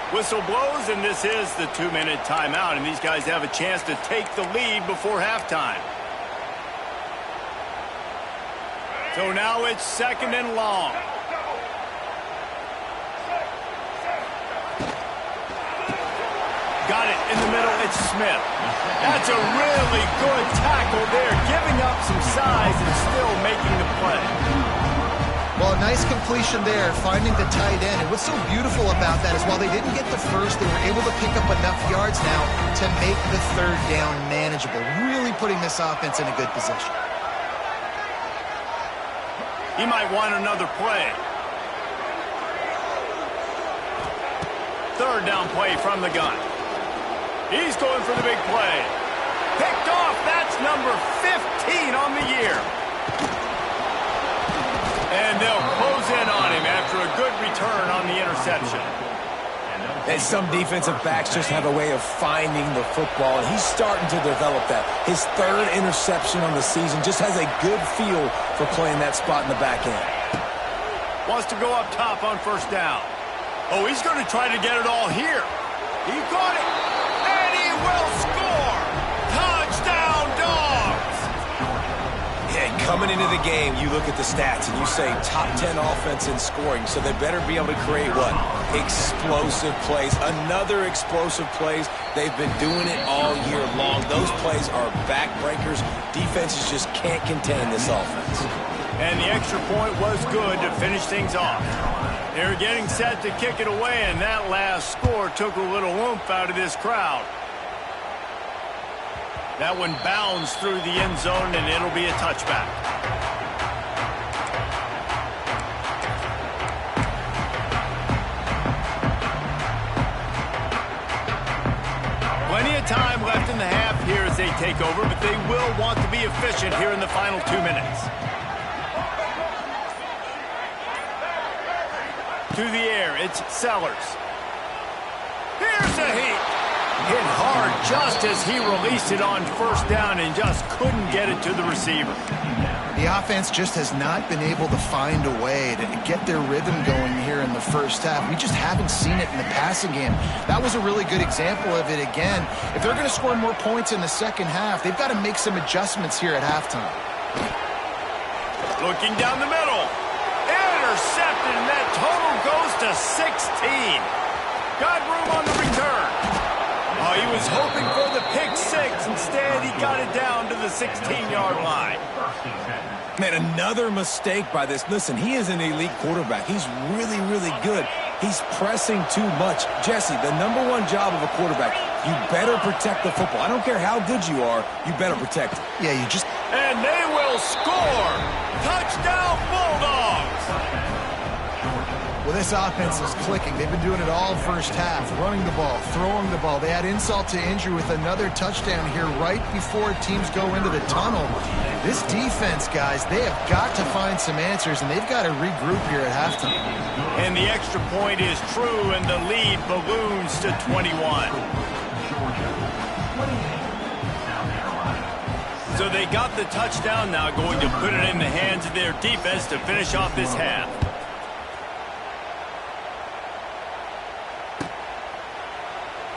Whistle blows, and this is the 2-minute timeout, and these guys have a chance to take the lead before halftime. So now it's 2nd and long. Got it in the middle. It's Smith. That's a really good tackle there, giving up some size and still making the play. Well, a nice completion there, finding the tight end. And what's so beautiful about that is while they didn't get the first, they were able to pick up enough yards now to make the 3rd down manageable, really putting this offense in a good position. He might want another play. 3rd down play from the gun. He's going for the big play. Picked off. That's number 15 on the year. And they'll close in on him after a good return on the interception. And some defensive backs just have a way of finding the football, and he's starting to develop that. His 3rd interception on the season, just has a good feel for playing that spot in the back end. Wants to go up top on first down. Oh, he's going to try to get it all here. He got it. And he will score. Touchdown, Dogs. Yeah, coming into the game, you look at the stats and you say top 10 offense in scoring, so they better be able to create what? Explosive plays. Another explosive plays. They've been doing it all year long. Those plays are backbreakers. Defenses just can't contain this offense. And the extra point was good to finish things off. They're getting set to kick it away, and that last score took a little oomph out of this crowd. That one bounds through the end zone, and it'll be a touchback. Plenty of time left in the half here as they take over, but they will want to be efficient here in the final 2 minutes. To the air, it's Sellers. Here's a heat. Hit hard just as he released it on first down and just couldn't get it to the receiver. The offense just has not been able to find a way to get their rhythm going here in the first half. We just haven't seen it in the passing game. That was a really good example of it again. If they're going to score more points in the second half, they've got to make some adjustments here at halftime. Looking down the middle. Intercepted, and that total goes to 16. Got room on the return. Oh, he was hoping for the pick six. Instead, he got it down to the 16-yard line. Man, another mistake by this. Listen, he is an elite quarterback. He's really, really good. He's pressing too much. Jesse, the #1 job of a quarterback, you better protect the football. I don't care how good you are, you better protect it. Yeah, you just... And they will score! Touchdown, Bulldogs! Well, this offense is clicking. They've been doing it all first half, running the ball, throwing the ball. They had insult to injury with another touchdown here right before teams go into the tunnel. This defense, guys, they have got to find some answers, and they've got to regroup here at halftime. And the extra point is true, and the lead balloons to 21. So they got the touchdown now, going to put it in the hands of their defense to finish off this half.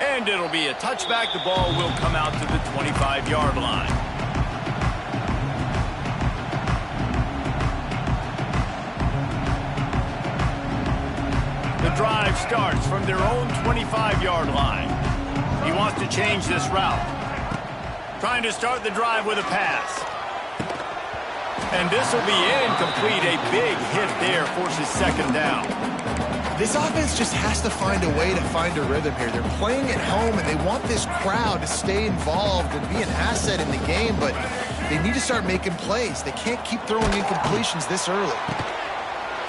And it'll be a touchback. The ball will come out to the 25-yard line. The drive starts from their own 25-yard line. He wants to change this route. Trying to start the drive with a pass. And this will be incomplete. A big hit there forces second down. This offense just has to find a way to find a rhythm here. They're playing at home, and they want this crowd to stay involved and be an asset in the game, but they need to start making plays. They can't keep throwing incompletions this early.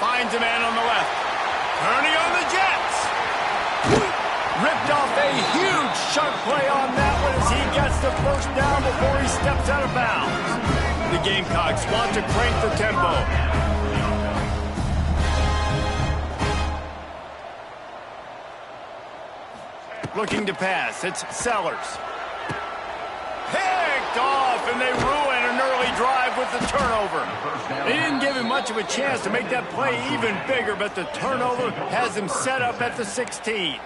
Finds a man on the left. Turning on the Jets. Ripped off a huge chunk play on that one as he gets the first down before he steps out of bounds. The Gamecocks want to crank the tempo. Looking to pass, it's Sellers. Picked off, and they ruin an early drive with the turnover. They didn't give him much of a chance to make that play even bigger, but the turnover has him set up at the 16.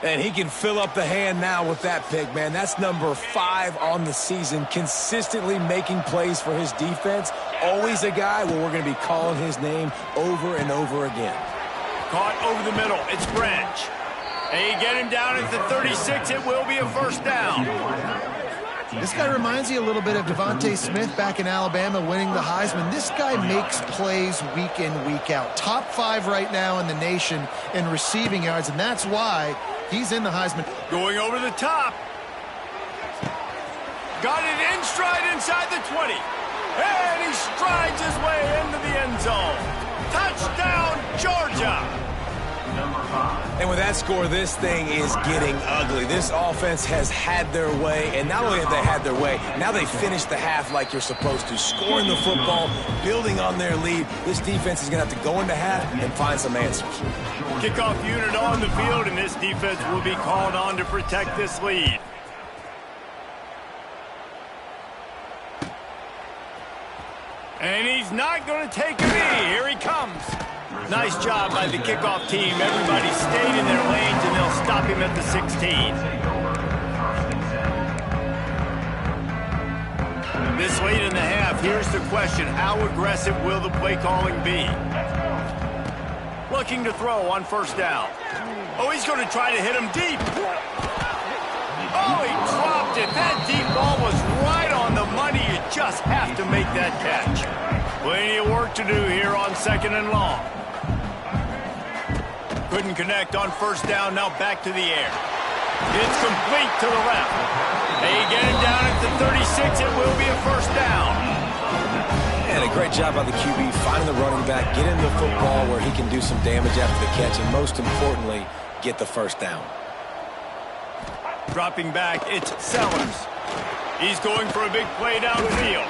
And he can fill up the hand now with that pick, man. That's #5 on the season, consistently making plays for his defense. Always a guy where we're going to be calling his name over and over again. Caught over the middle, it's Branch. And you get him down at the 36, it will be a first down. This guy reminds you a little bit of Devontae Smith back in Alabama winning the Heisman. This guy makes plays week in, week out. Top 5 right now in the nation in receiving yards, and that's why he's in the Heisman. Going over the top. Got it in stride inside the 20. And he strides his way into the end zone. Touchdown, Georgia. And with that score, this thing is getting ugly. This offense has had their way, and not only have they had their way, now they finished the half like you're supposed to, scoring the football, building on their lead. This defense is going to have to go into half and find some answers. Kickoff unit on the field, and this defense will be called on to protect this lead. And he's not going to take a knee. Here he comes. Nice job by the kickoff team. Everybody stayed in their lanes, and they'll stop him at the 16. This late in the half, here's the question. How aggressive will the play calling be? Looking to throw on first down. Oh, he's going to try to hit him deep. Oh, he dropped it. That deep ball was right on the money. You just have to make that catch. Plenty of work to do here on second and long. Couldn't connect on first down. Now back to the air. It's complete to the left. They get him down at the 36. It will be a first down. And a great job by the QB, finding the running back, get him the football where he can do some damage after the catch, and most importantly, get the first down. Dropping back, it's Sellers. He's going for a big play downfield.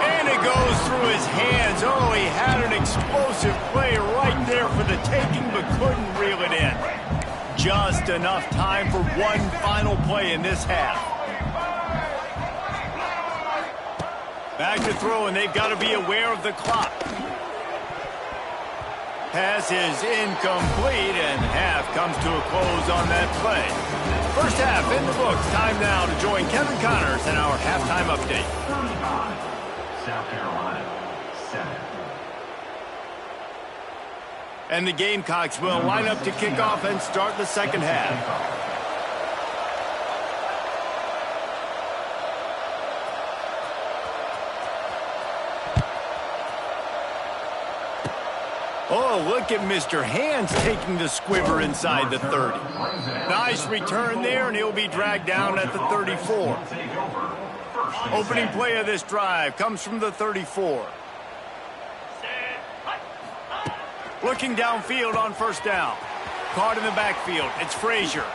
And it goes through his hands. Oh, he had an explosive play right there for the taking, but couldn't reel it in. Just enough time for one final play in this half. Back to throw, and they've got to be aware of the clock. Pass is incomplete, and half comes to a close on that play. First half in the books. Time now to join Kevin Connors in our halftime update. 35, South Carolina, 7. And the Gamecocks will line up to kick off and start the second half. Oh, look at Mr. Hands taking the squiver inside the 30. Nice return there, and he'll be dragged down at the 34. Opening play of this drive comes from the 34. Looking downfield on first down. Caught in the backfield. It's Frazier.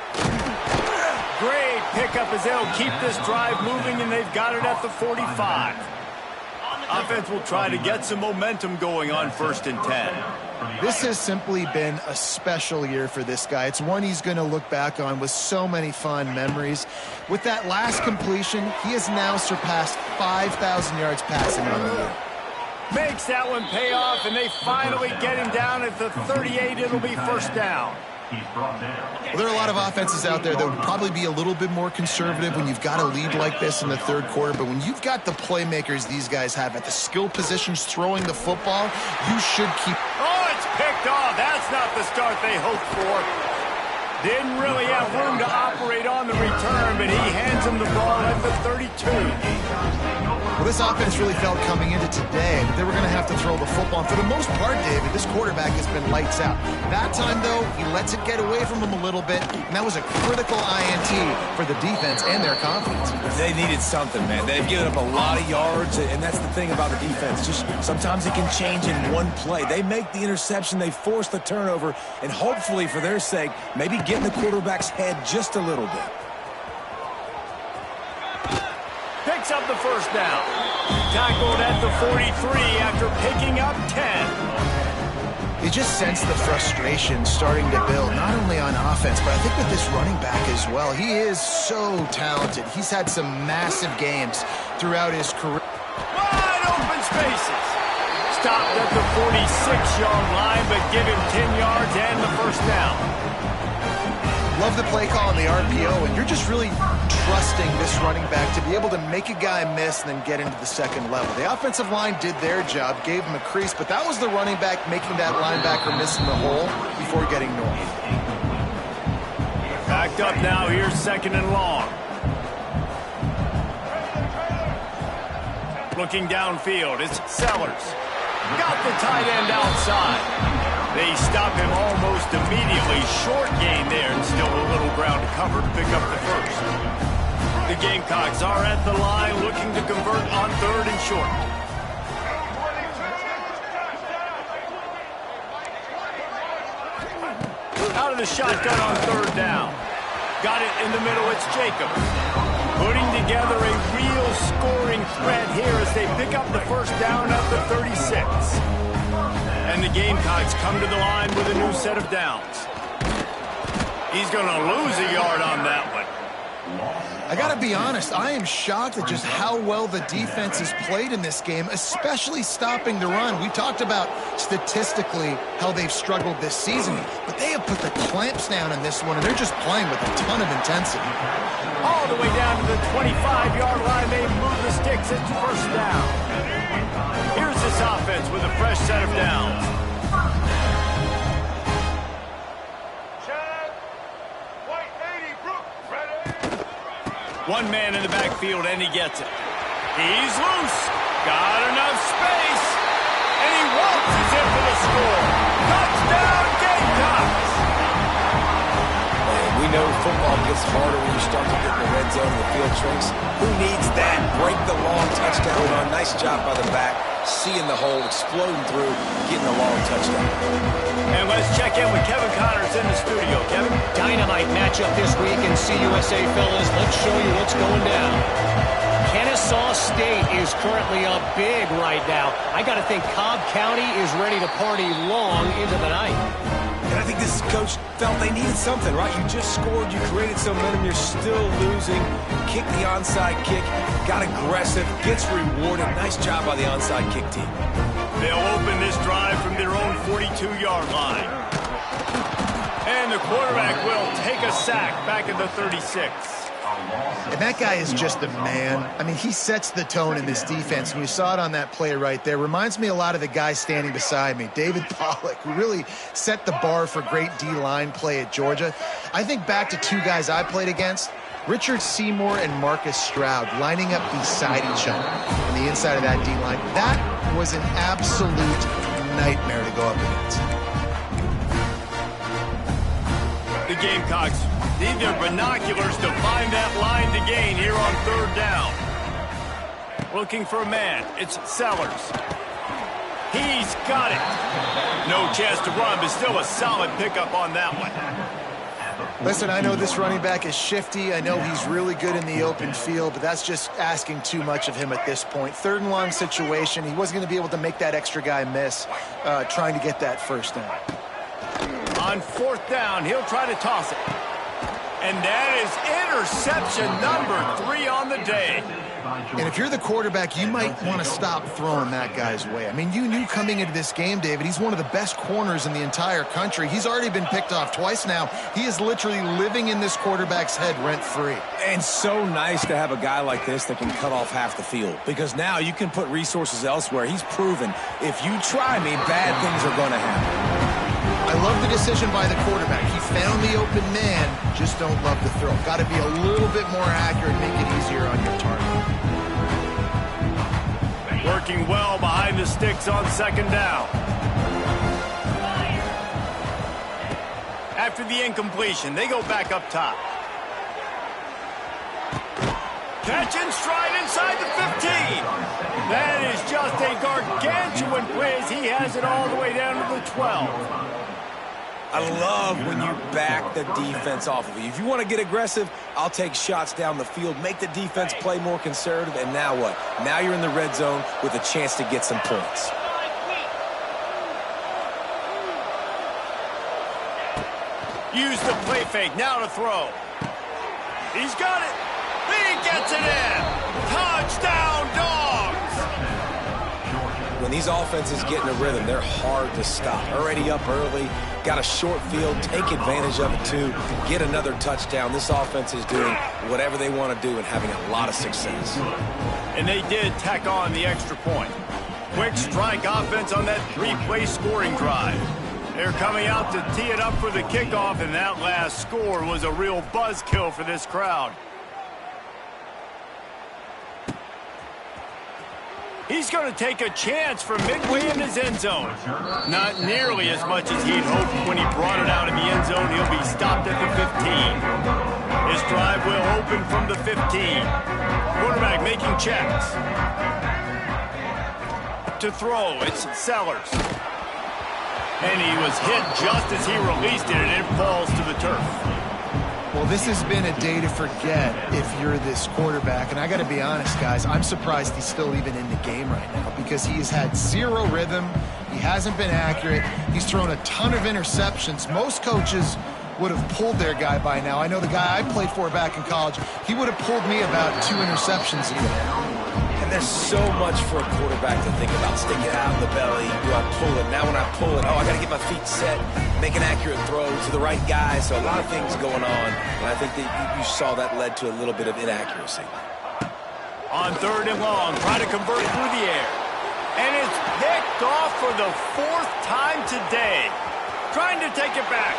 Great pickup as they'll keep this drive moving, and they've got it at the 45. Offense will try to get some momentum going on 1st and 10. This has simply been a special year for this guy. It's one he's going to look back on with so many fond memories. With that last completion, he has now surpassed 5,000 yards passing on the year. Makes that one pay off, and they finally get him down at the 38. It'll be first down. Well, there are a lot of offenses out there that would probably be a little bit more conservative when you've got a lead like this in the third quarter, but when you've got the playmakers these guys have at the skill positions throwing the football, you should keep... Oh, it's picked off. That's not the start they hoped for. Didn't really have room to operate on the return, but he hands him the ball at the 32. Well, this offense really felt coming into today that they were going to have to throw the football. And for the most part, David, this quarterback has been lights out. That time, though, he lets it get away from him a little bit, and that was a critical INT for the defense and their confidence. They needed something, man. They've given up a lot of yards, and that's the thing about the defense. Just sometimes it can change in one play. They make the interception, they force the turnover, and hopefully, for their sake, maybe get in the quarterback's head just a little bit. Picks up the first down. Tackled at the 43 after picking up 10. You just sense the frustration starting to build, not only on offense, but I think with this running back as well. He is so talented. He's had some massive games throughout his career. Wide open spaces. Stopped at the 46-yard line, but give him 10 yards and the first down. Love the play call on the RPO, and you're just really trusting this running back to be able to make a guy miss and then get into the second level. The offensive line did their job, gave him a crease, but that was the running back making that linebacker miss in the hole before getting north. Backed up now, here's 2nd and long. Looking downfield, it's Sellers. Got the tight end outside. They stop him almost immediately. Short gain there, and still a little ground to cover to pick up the first. The Gamecocks are at the line looking to convert on 3rd and short. Out of the shotgun on 3rd down. Got it in the middle, it's Jacob. Putting together a real scoring threat here as they pick up the first down at the 36. And the Gamecocks come to the line with a new set of downs. He's going to lose a yard on that one. I got to be honest, I am shocked at just how well the defense has played in this game, especially stopping the run. We talked about statistically how they've struggled this season, but they have put the clamps down in this one, and they're just playing with a ton of intensity. All the way down to the 25-yard line, they move the sticks. It's first down. Here's this offense with a fresh set of downs. One man in the backfield, and he gets it. He's loose. Got enough space. And he waltzes in for the score. Touchdown, Gamecocks! We know football gets harder when you start to get in the red zone and the field shrinks. Who needs that? Break the long touchdown run. Nice job by the back. Seeing the hole, exploding through, getting a long touchdown. And let's check in with Kevin Connors in the studio. Kevin? Dynamite matchup this week in CUSA, fellas. Let's show you what's going down. Kennesaw State is currently up big right now. I got to think Cobb County is ready to party long into the night. And I think this coach felt they needed something, right? You just scored, you created some momentum, you're still losing. Kick the onside kick, got aggressive, gets rewarded. Nice job by the onside kick team. They'll open this drive from their own 42-yard line. And the quarterback will take a sack back at the 36. And that guy is just a man. I mean, he sets the tone in this defense, and you saw it on that play right there. Reminds me a lot of the guy standing beside me, David Pollack, who really set the bar for great D-line play at Georgia. I think back to two guys I played against, Richard Seymour and Marcus Stroud, lining up beside each other on the inside of that D-line. That was an absolute nightmare to go up against. The Gamecocks need their binoculars to find that line to gain here on 3rd down. Looking for a man. It's Sellers. He's got it. No chance to run, but still a solid pickup on that one. Listen, I know this running back is shifty. I know he's really good in the open field, but that's just asking too much of him at this point. 3rd and long situation. He wasn't going to be able to make that extra guy miss trying to get that 1st down. On 4th down, he'll try to toss it. And that is interception number 3 on the day. And if you're the quarterback, you might want to stop throwing that guy's way. I mean, you knew coming into this game, David, he's one of the best corners in the entire country. He's already been picked off twice now. He is literally living in this quarterback's head rent-free. And so nice to have a guy like this that can cut off half the field, because now you can put resources elsewhere. He's proven if you try me, bad things are going to happen. I love the decision by the quarterback. He found the open man, just don't love the throw. Got to be a little bit more accurate, make it easier on your target. Working well behind the sticks on 2nd down. After the incompletion, they go back up top. Catch and stride inside the 15. That is just a gargantuan quiz. He has it all the way down to the 12. I love when you back the defense off of you. If you want to get aggressive, I'll take shots down the field, make the defense play more conservative, and now what? Now you're in the red zone with a chance to get some points. Use the play fake, now to throw. He's got it. He gets it in. Touchdown, Dogs! When these offenses get in a rhythm, they're hard to stop. Already up early, got a short field, take advantage of it too, get another touchdown. This offense is doing whatever they want to do and having a lot of success. And they did tack on the extra point. Quick strike offense on that 3-play scoring drive. They're coming out to tee it up for the kickoff, and that last score was a real buzzkill for this crowd. He's going to take a chance from midway in his end zone. Not nearly as much as he'd hoped when he brought it out in the end zone. He'll be stopped at the 15. His drive will open from the 15. Quarterback making checks. To throw, it's Sellers. And he was hit just as he released it, and it falls to the turf. Well, this has been a day to forget if you're this quarterback. And I got to be honest, guys, I'm surprised he's still even in the game right now because he has had zero rhythm. He hasn't been accurate. He's thrown a ton of interceptions. Most coaches would have pulled their guy by now. I know the guy I played for back in college, he would have pulled me about 2 interceptions ago. And there's so much for a quarterback to think about. Stick it out in the belly. Do I pull it? Now when I pull it, I got to get my feet set, make an accurate throw to the right guy. So a lot of things going on. And I think that you saw that led to a little bit of inaccuracy. On 3rd and long, trying to convert through the air. And it's picked off for the 4th time today. Trying to take it back.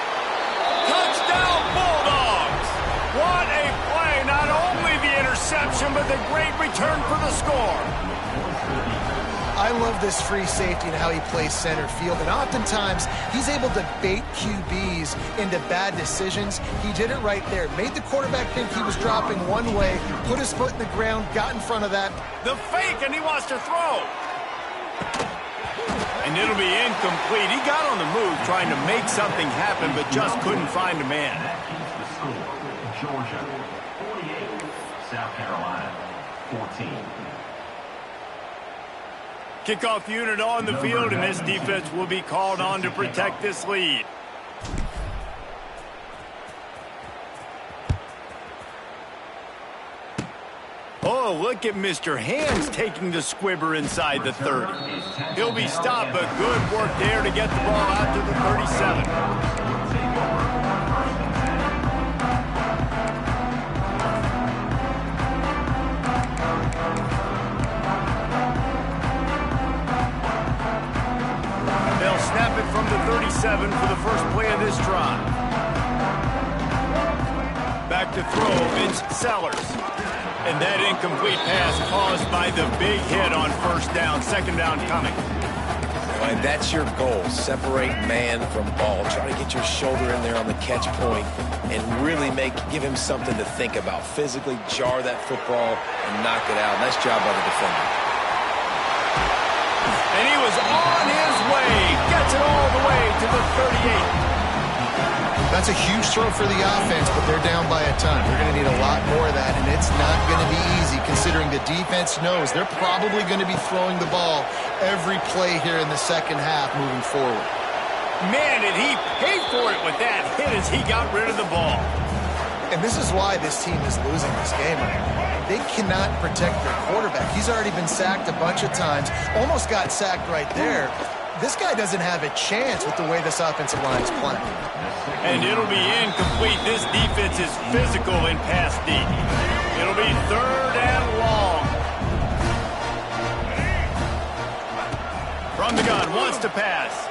Touchdown, Bulldogs! What a play! Not only the interception, but the great return for the score. I love this free safety and how he plays center field. And oftentimes, he's able to bait QBs into bad decisions. He did it right there. Made the quarterback think he was dropping one way, put his foot in the ground, got in front of that. The fake, and he wants to throw. And it'll be incomplete. He got on the move trying to make something happen, but just couldn't find a man. Georgia, 48, South Carolina. 14. Kickoff unit on the field, and this defense will be called on to protect this lead. Oh, look at Mr. Hands taking the squibber inside the 30. He'll be stopped, but good work there to get the ball out to the 37. Snap it from the 37 for the first play of this drive. Back to throw, it's Sellers. And that incomplete pass caused by the big hit on first down. Second down coming. And that's your goal. Separate man from ball. Try to get your shoulder in there on the catch point and really give him something to think about. Physically jar that football and knock it out. Nice job by the defender. And he was on his way. Gets it all the way to the 38. That's a huge throw for the offense, but they're down by a ton. They're going to need a lot more of that, and it's not going to be easy considering the defense knows they're probably going to be throwing the ball every play here in the second half moving forward. Man, did he pay for it with that hit as he got rid of the ball. And this is why this team is losing this game. They cannot protect their quarterback. He's already been sacked a bunch of times, almost got sacked right there. This guy doesn't have a chance with the way this offensive line is playing. And it'll be incomplete. This defense is physical in pass deep. It'll be third and long. From the gun, wants to pass.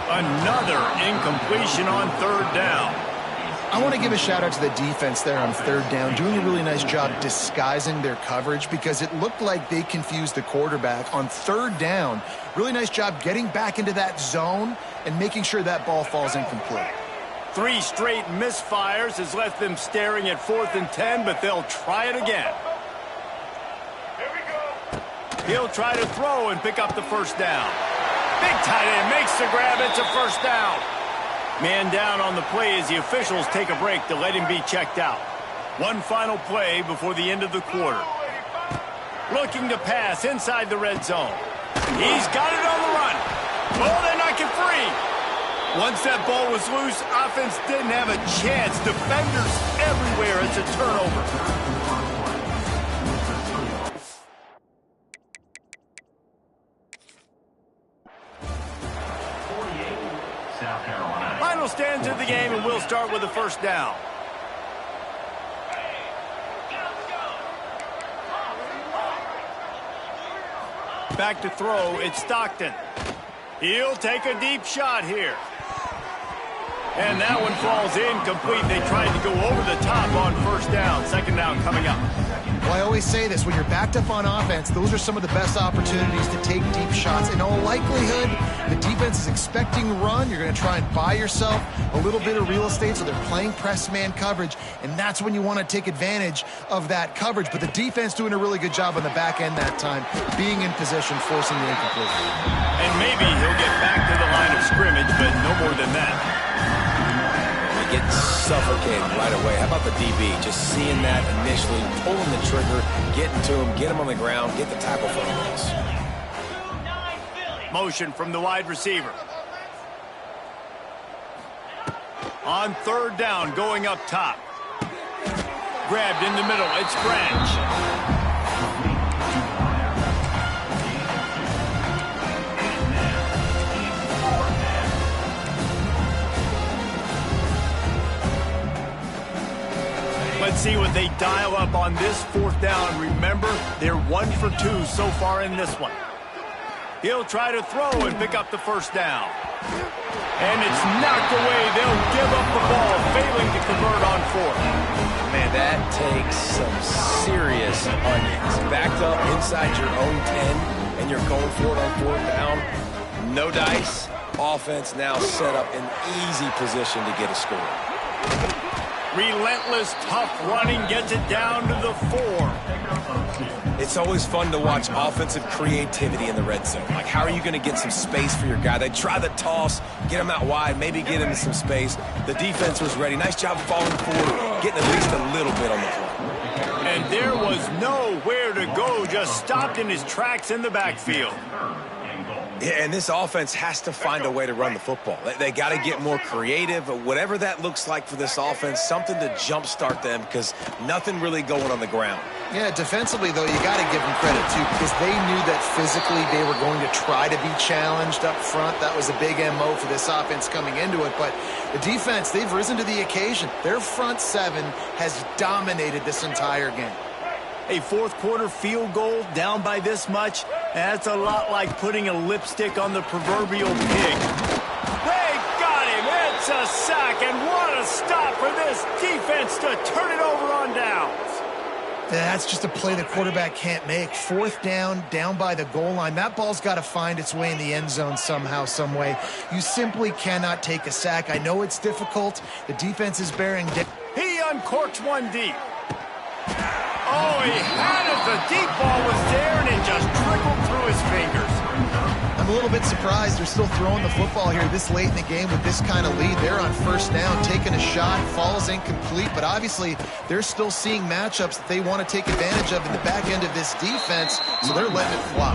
Another incompletion on third down. I want to give a shout out to the defense there on third down, doing a really nice job disguising their coverage because it looked like they confused the quarterback on third down. Really nice job getting back into that zone and making sure that ball falls incomplete. 3 straight misfires has left them staring at 4th and 10, but they'll try it again. Here we go. He'll try to throw and pick up the first down. Big tight end makes the grab. It's a first down. Man down on the play as the officials take a break to let him be checked out. One final play before the end of the quarter. Looking to pass inside the red zone. He's got it on the run. Oh, they're not get free. Once that ball was loose, offense didn't have a chance. Defenders everywhere. It's a turnover. South Carolina. Final stands of the game, and we'll start with the first down. Back to throw, it's Stockton. He'll take a deep shot here. And that one falls incomplete. They tried to go over the top on first down. Second down coming up. Well, I always say this, when you're backed up on offense, those are some of the best opportunities to take deep shots. In all likelihood, the defense is expecting a run. You're going to try and buy yourself a little bit of real estate, so they're playing press man coverage, and that's when you want to take advantage of that coverage. But the defense doing a really good job on the back end that time, being in position, forcing the incomplete. And maybe he'll get back to the line of scrimmage, but no more than that. Get suffocated right away. How about the DB? Just seeing that initially, pulling the trigger, getting to him, get him on the ground, get the tackle for the loss. Motion from the wide receiver. On third down, going up top. Grabbed in the middle, it's Branch. Let's see what they dial up on this fourth down. Remember, they're 1 for 2 so far in this one. He'll try to throw and pick up the first down. And it's knocked away. They'll give up the ball, failing to convert on fourth. Man, that takes some serious onions. Backed up inside your own 10, and you're going for it on fourth down. No dice. Offense now set up in easy position to get a score. Relentless, tough running gets it down to the 4. It's always fun to watch offensive creativity in the red zone. Like, how are you going to get some space for your guy? They try the toss, get him out wide, maybe get him some space. The defense was ready. Nice job falling forward, getting at least a little bit on the play. And there was nowhere to go, just stopped in his tracks in the backfield. Yeah, and this offense has to find a way to run the football. They got to get more creative, whatever that looks like for this offense, something to jumpstart them because nothing really going on the ground. Yeah, defensively, though, you got to give them credit, too, because they knew that physically they were going to try to be challenged up front. That was a big MO for this offense coming into it. But the defense, they've risen to the occasion. Their front seven has dominated this entire game. A fourth-quarter field goal down by this much, that's a lot like putting a lipstick on the proverbial pig. They got him. It's a sack, and what a stop for this defense to turn it over on downs. That's just a play the quarterback can't make. Fourth down, down by the goal line. That ball's got to find its way in the end zone somehow, some way. You simply cannot take a sack. I know it's difficult. The defense is bearing down. He uncorks one deep. Oh, he had it. The deep ball was there, and it just trickled through his fingers. I'm a little bit surprised they're still throwing the football here this late in the game with this kind of lead. They're on first down, taking a shot, falls incomplete, but obviously they're still seeing matchups that they want to take advantage of in the back end of this defense, so they're letting it fly.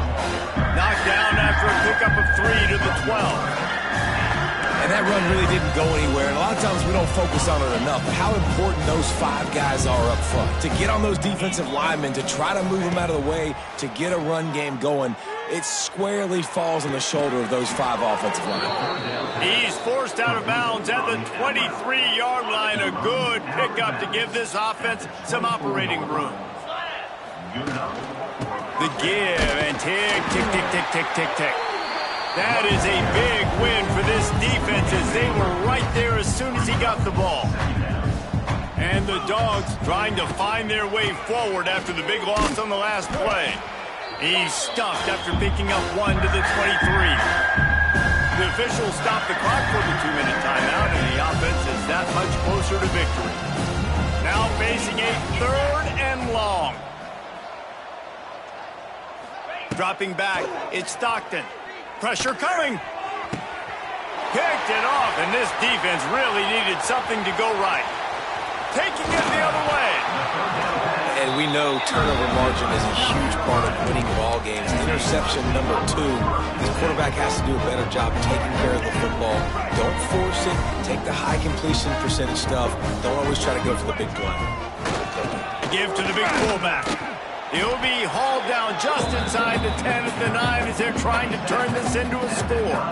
Knocked down after a pickup of 3 to the 12. And that run really didn't go anywhere, and a lot of times we don't focus on it enough, how important those 5 guys are up front. To get on those defensive linemen, to try to move them out of the way, to get a run game going, it squarely falls on the shoulder of those 5 offensive linemen. He's forced out of bounds at the 23-yard line. A good pickup to give this offense some operating room. The give and tick, tick, tick, tick, tick, tick, tick. That is a big win for this defense as they were right there as soon as he got the ball. And the Dogs trying to find their way forward after the big loss on the last play. He's stuffed after picking up 1 to the 23. The officials stopped the clock for the 2-minute timeout, and the offense is that much closer to victory. Now facing a 3rd and long. Dropping back, it's Stockton. Pressure coming. Picked it off, and this defense really needed something to go right. Taking it the other way. And we know turnover margin is a huge part of winning ball games. Interception number 2. This quarterback has to do a better job taking care of the football. Don't force it. Take the high completion percentage stuff. Don't always try to go for the big play. Give to the big fullback. He'll be hauled down just inside the 10 at the 9 as they're trying to turn this into a score.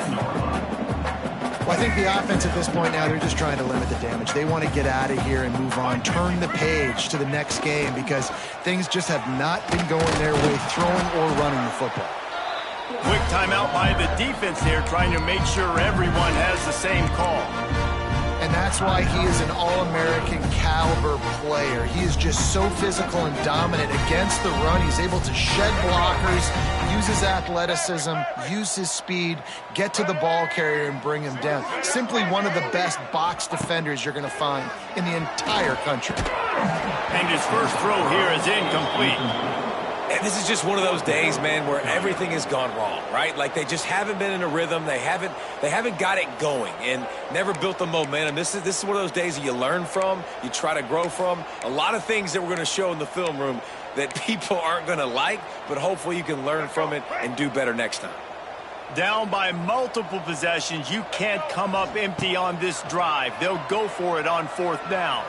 Well, I think the offense at this point now, they're just trying to limit the damage. They want to get out of here and move on, turn the page to the next game because things just have not been going their way, throwing or running the football. Quick timeout by the defense here, trying to make sure everyone has the same call. And that's why he is an All-American caliber player. He is just so physical and dominant against the run. He's able to shed blockers, use his athleticism, use his speed, get to the ball carrier and bring him down. Simply one of the best box defenders you're going to find in the entire country. And his first throw here is incomplete. And this is just one of those days, man, where everything has gone wrong, right? Like they just haven't been in a rhythm. They haven't got it going and never built the momentum. This is one of those days that you learn from, you try to grow from. A lot of things that we're going to show in the film room that people aren't going to like, but hopefully you can learn from it and do better next time. Down by multiple possessions, you can't come up empty on this drive. They'll go for it on 4th down.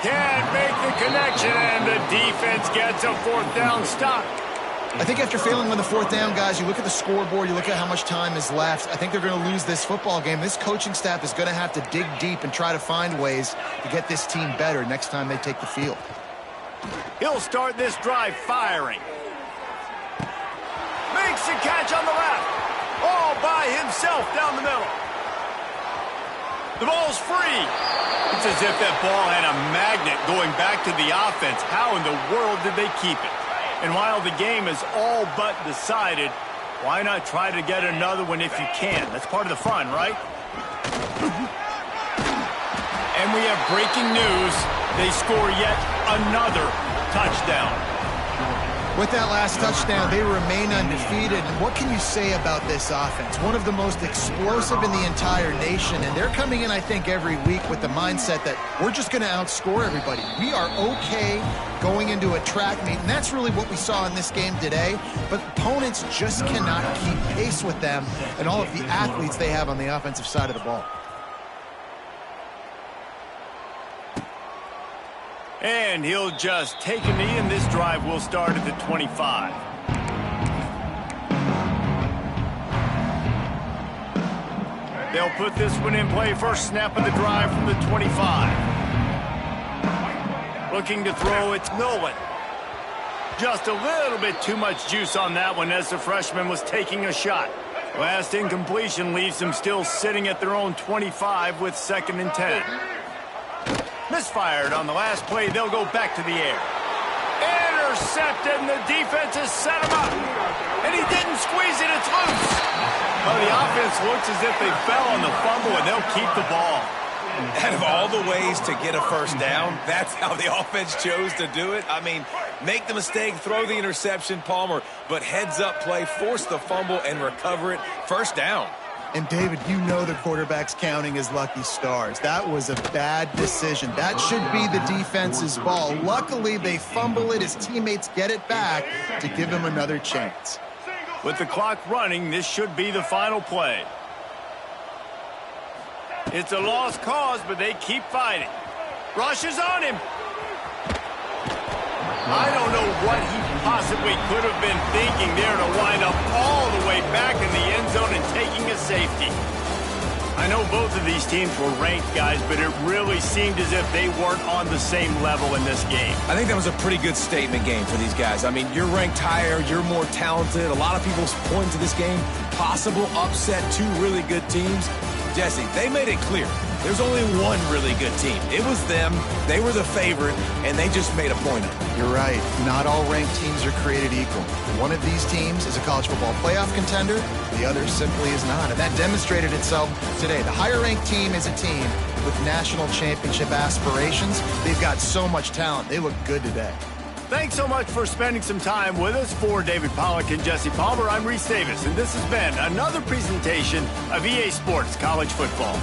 Can't make the connection, and the defense gets a 4th down stop. I think after failing on the 4th down, guys, you look at the scoreboard, you look at how much time is left. I think they're going to lose this football game. This coaching staff is going to have to dig deep and try to find ways to get this team better next time they take the field. He'll start this drive firing. Makes the catch on the left. All by himself down the middle. The ball's free. It's as if that ball had a magnet going back to the offense. How in the world did they keep it? And while the game is all but decided, why not try to get another one if you can? That's part of the fun, right? And we have breaking news. They score yet another touchdown. With that last touchdown, they remain undefeated. And what can you say about this offense? One of the most explosive in the entire nation, and they're coming in, I think, every week with the mindset that we're just going to outscore everybody. We are okay going into a track meet, and that's really what we saw in this game today. But opponents just cannot keep pace with them and all of the athletes they have on the offensive side of the ball. And he'll just take a knee, and this drive will start at the 25. They'll put this one in play. First snap of the drive from the 25. Looking to throw, it's Nolan. Just a little bit too much juice on that one as the freshman was taking a shot. Last incompletion leaves them still sitting at their own 25 with 2nd and 10. Misfired on the last play. They'll go back to the air. Intercepted, and the defense has set him up. And he didn't squeeze it. It's loose. Well, the offense looks as if they fell on the fumble, and they'll keep the ball. Out of all the ways to get a first down, that's how the offense chose to do it. I mean, make the mistake, throw the interception, Palmer, but heads-up play, force the fumble, and recover it. First down. And, David, you know the quarterback's counting his lucky stars. That was a bad decision. That should be the defense's ball. Luckily, they fumble it. His teammates get it back to give him another chance. With the clock running, this should be the final play. It's a lost cause, but they keep fighting. Rush is on him. I don't know what he possibly could have been thinking there to wind up all the way back in the end zone and taking a safety. I know both of these teams were ranked, guys, but it really seemed as if they weren't on the same level in this game. I think that was a pretty good statement game for these guys. I mean, you're ranked higher, you're more talented. A lot of people point to this game, possible upset, 2 really good teams. Jesse, they made it clear. There's only one really good team. It was them. They were the favorite, and they just made a point of it. You're right. Not all ranked teams are created equal. One of these teams is a college football playoff contender. The other simply is not. And that demonstrated itself today. The higher-ranked team is a team with national championship aspirations. They've got so much talent. They look good today. Thanks so much for spending some time with us. For David Pollack and Jesse Palmer, I'm Reese Davis, and this has been another presentation of EA Sports College Football.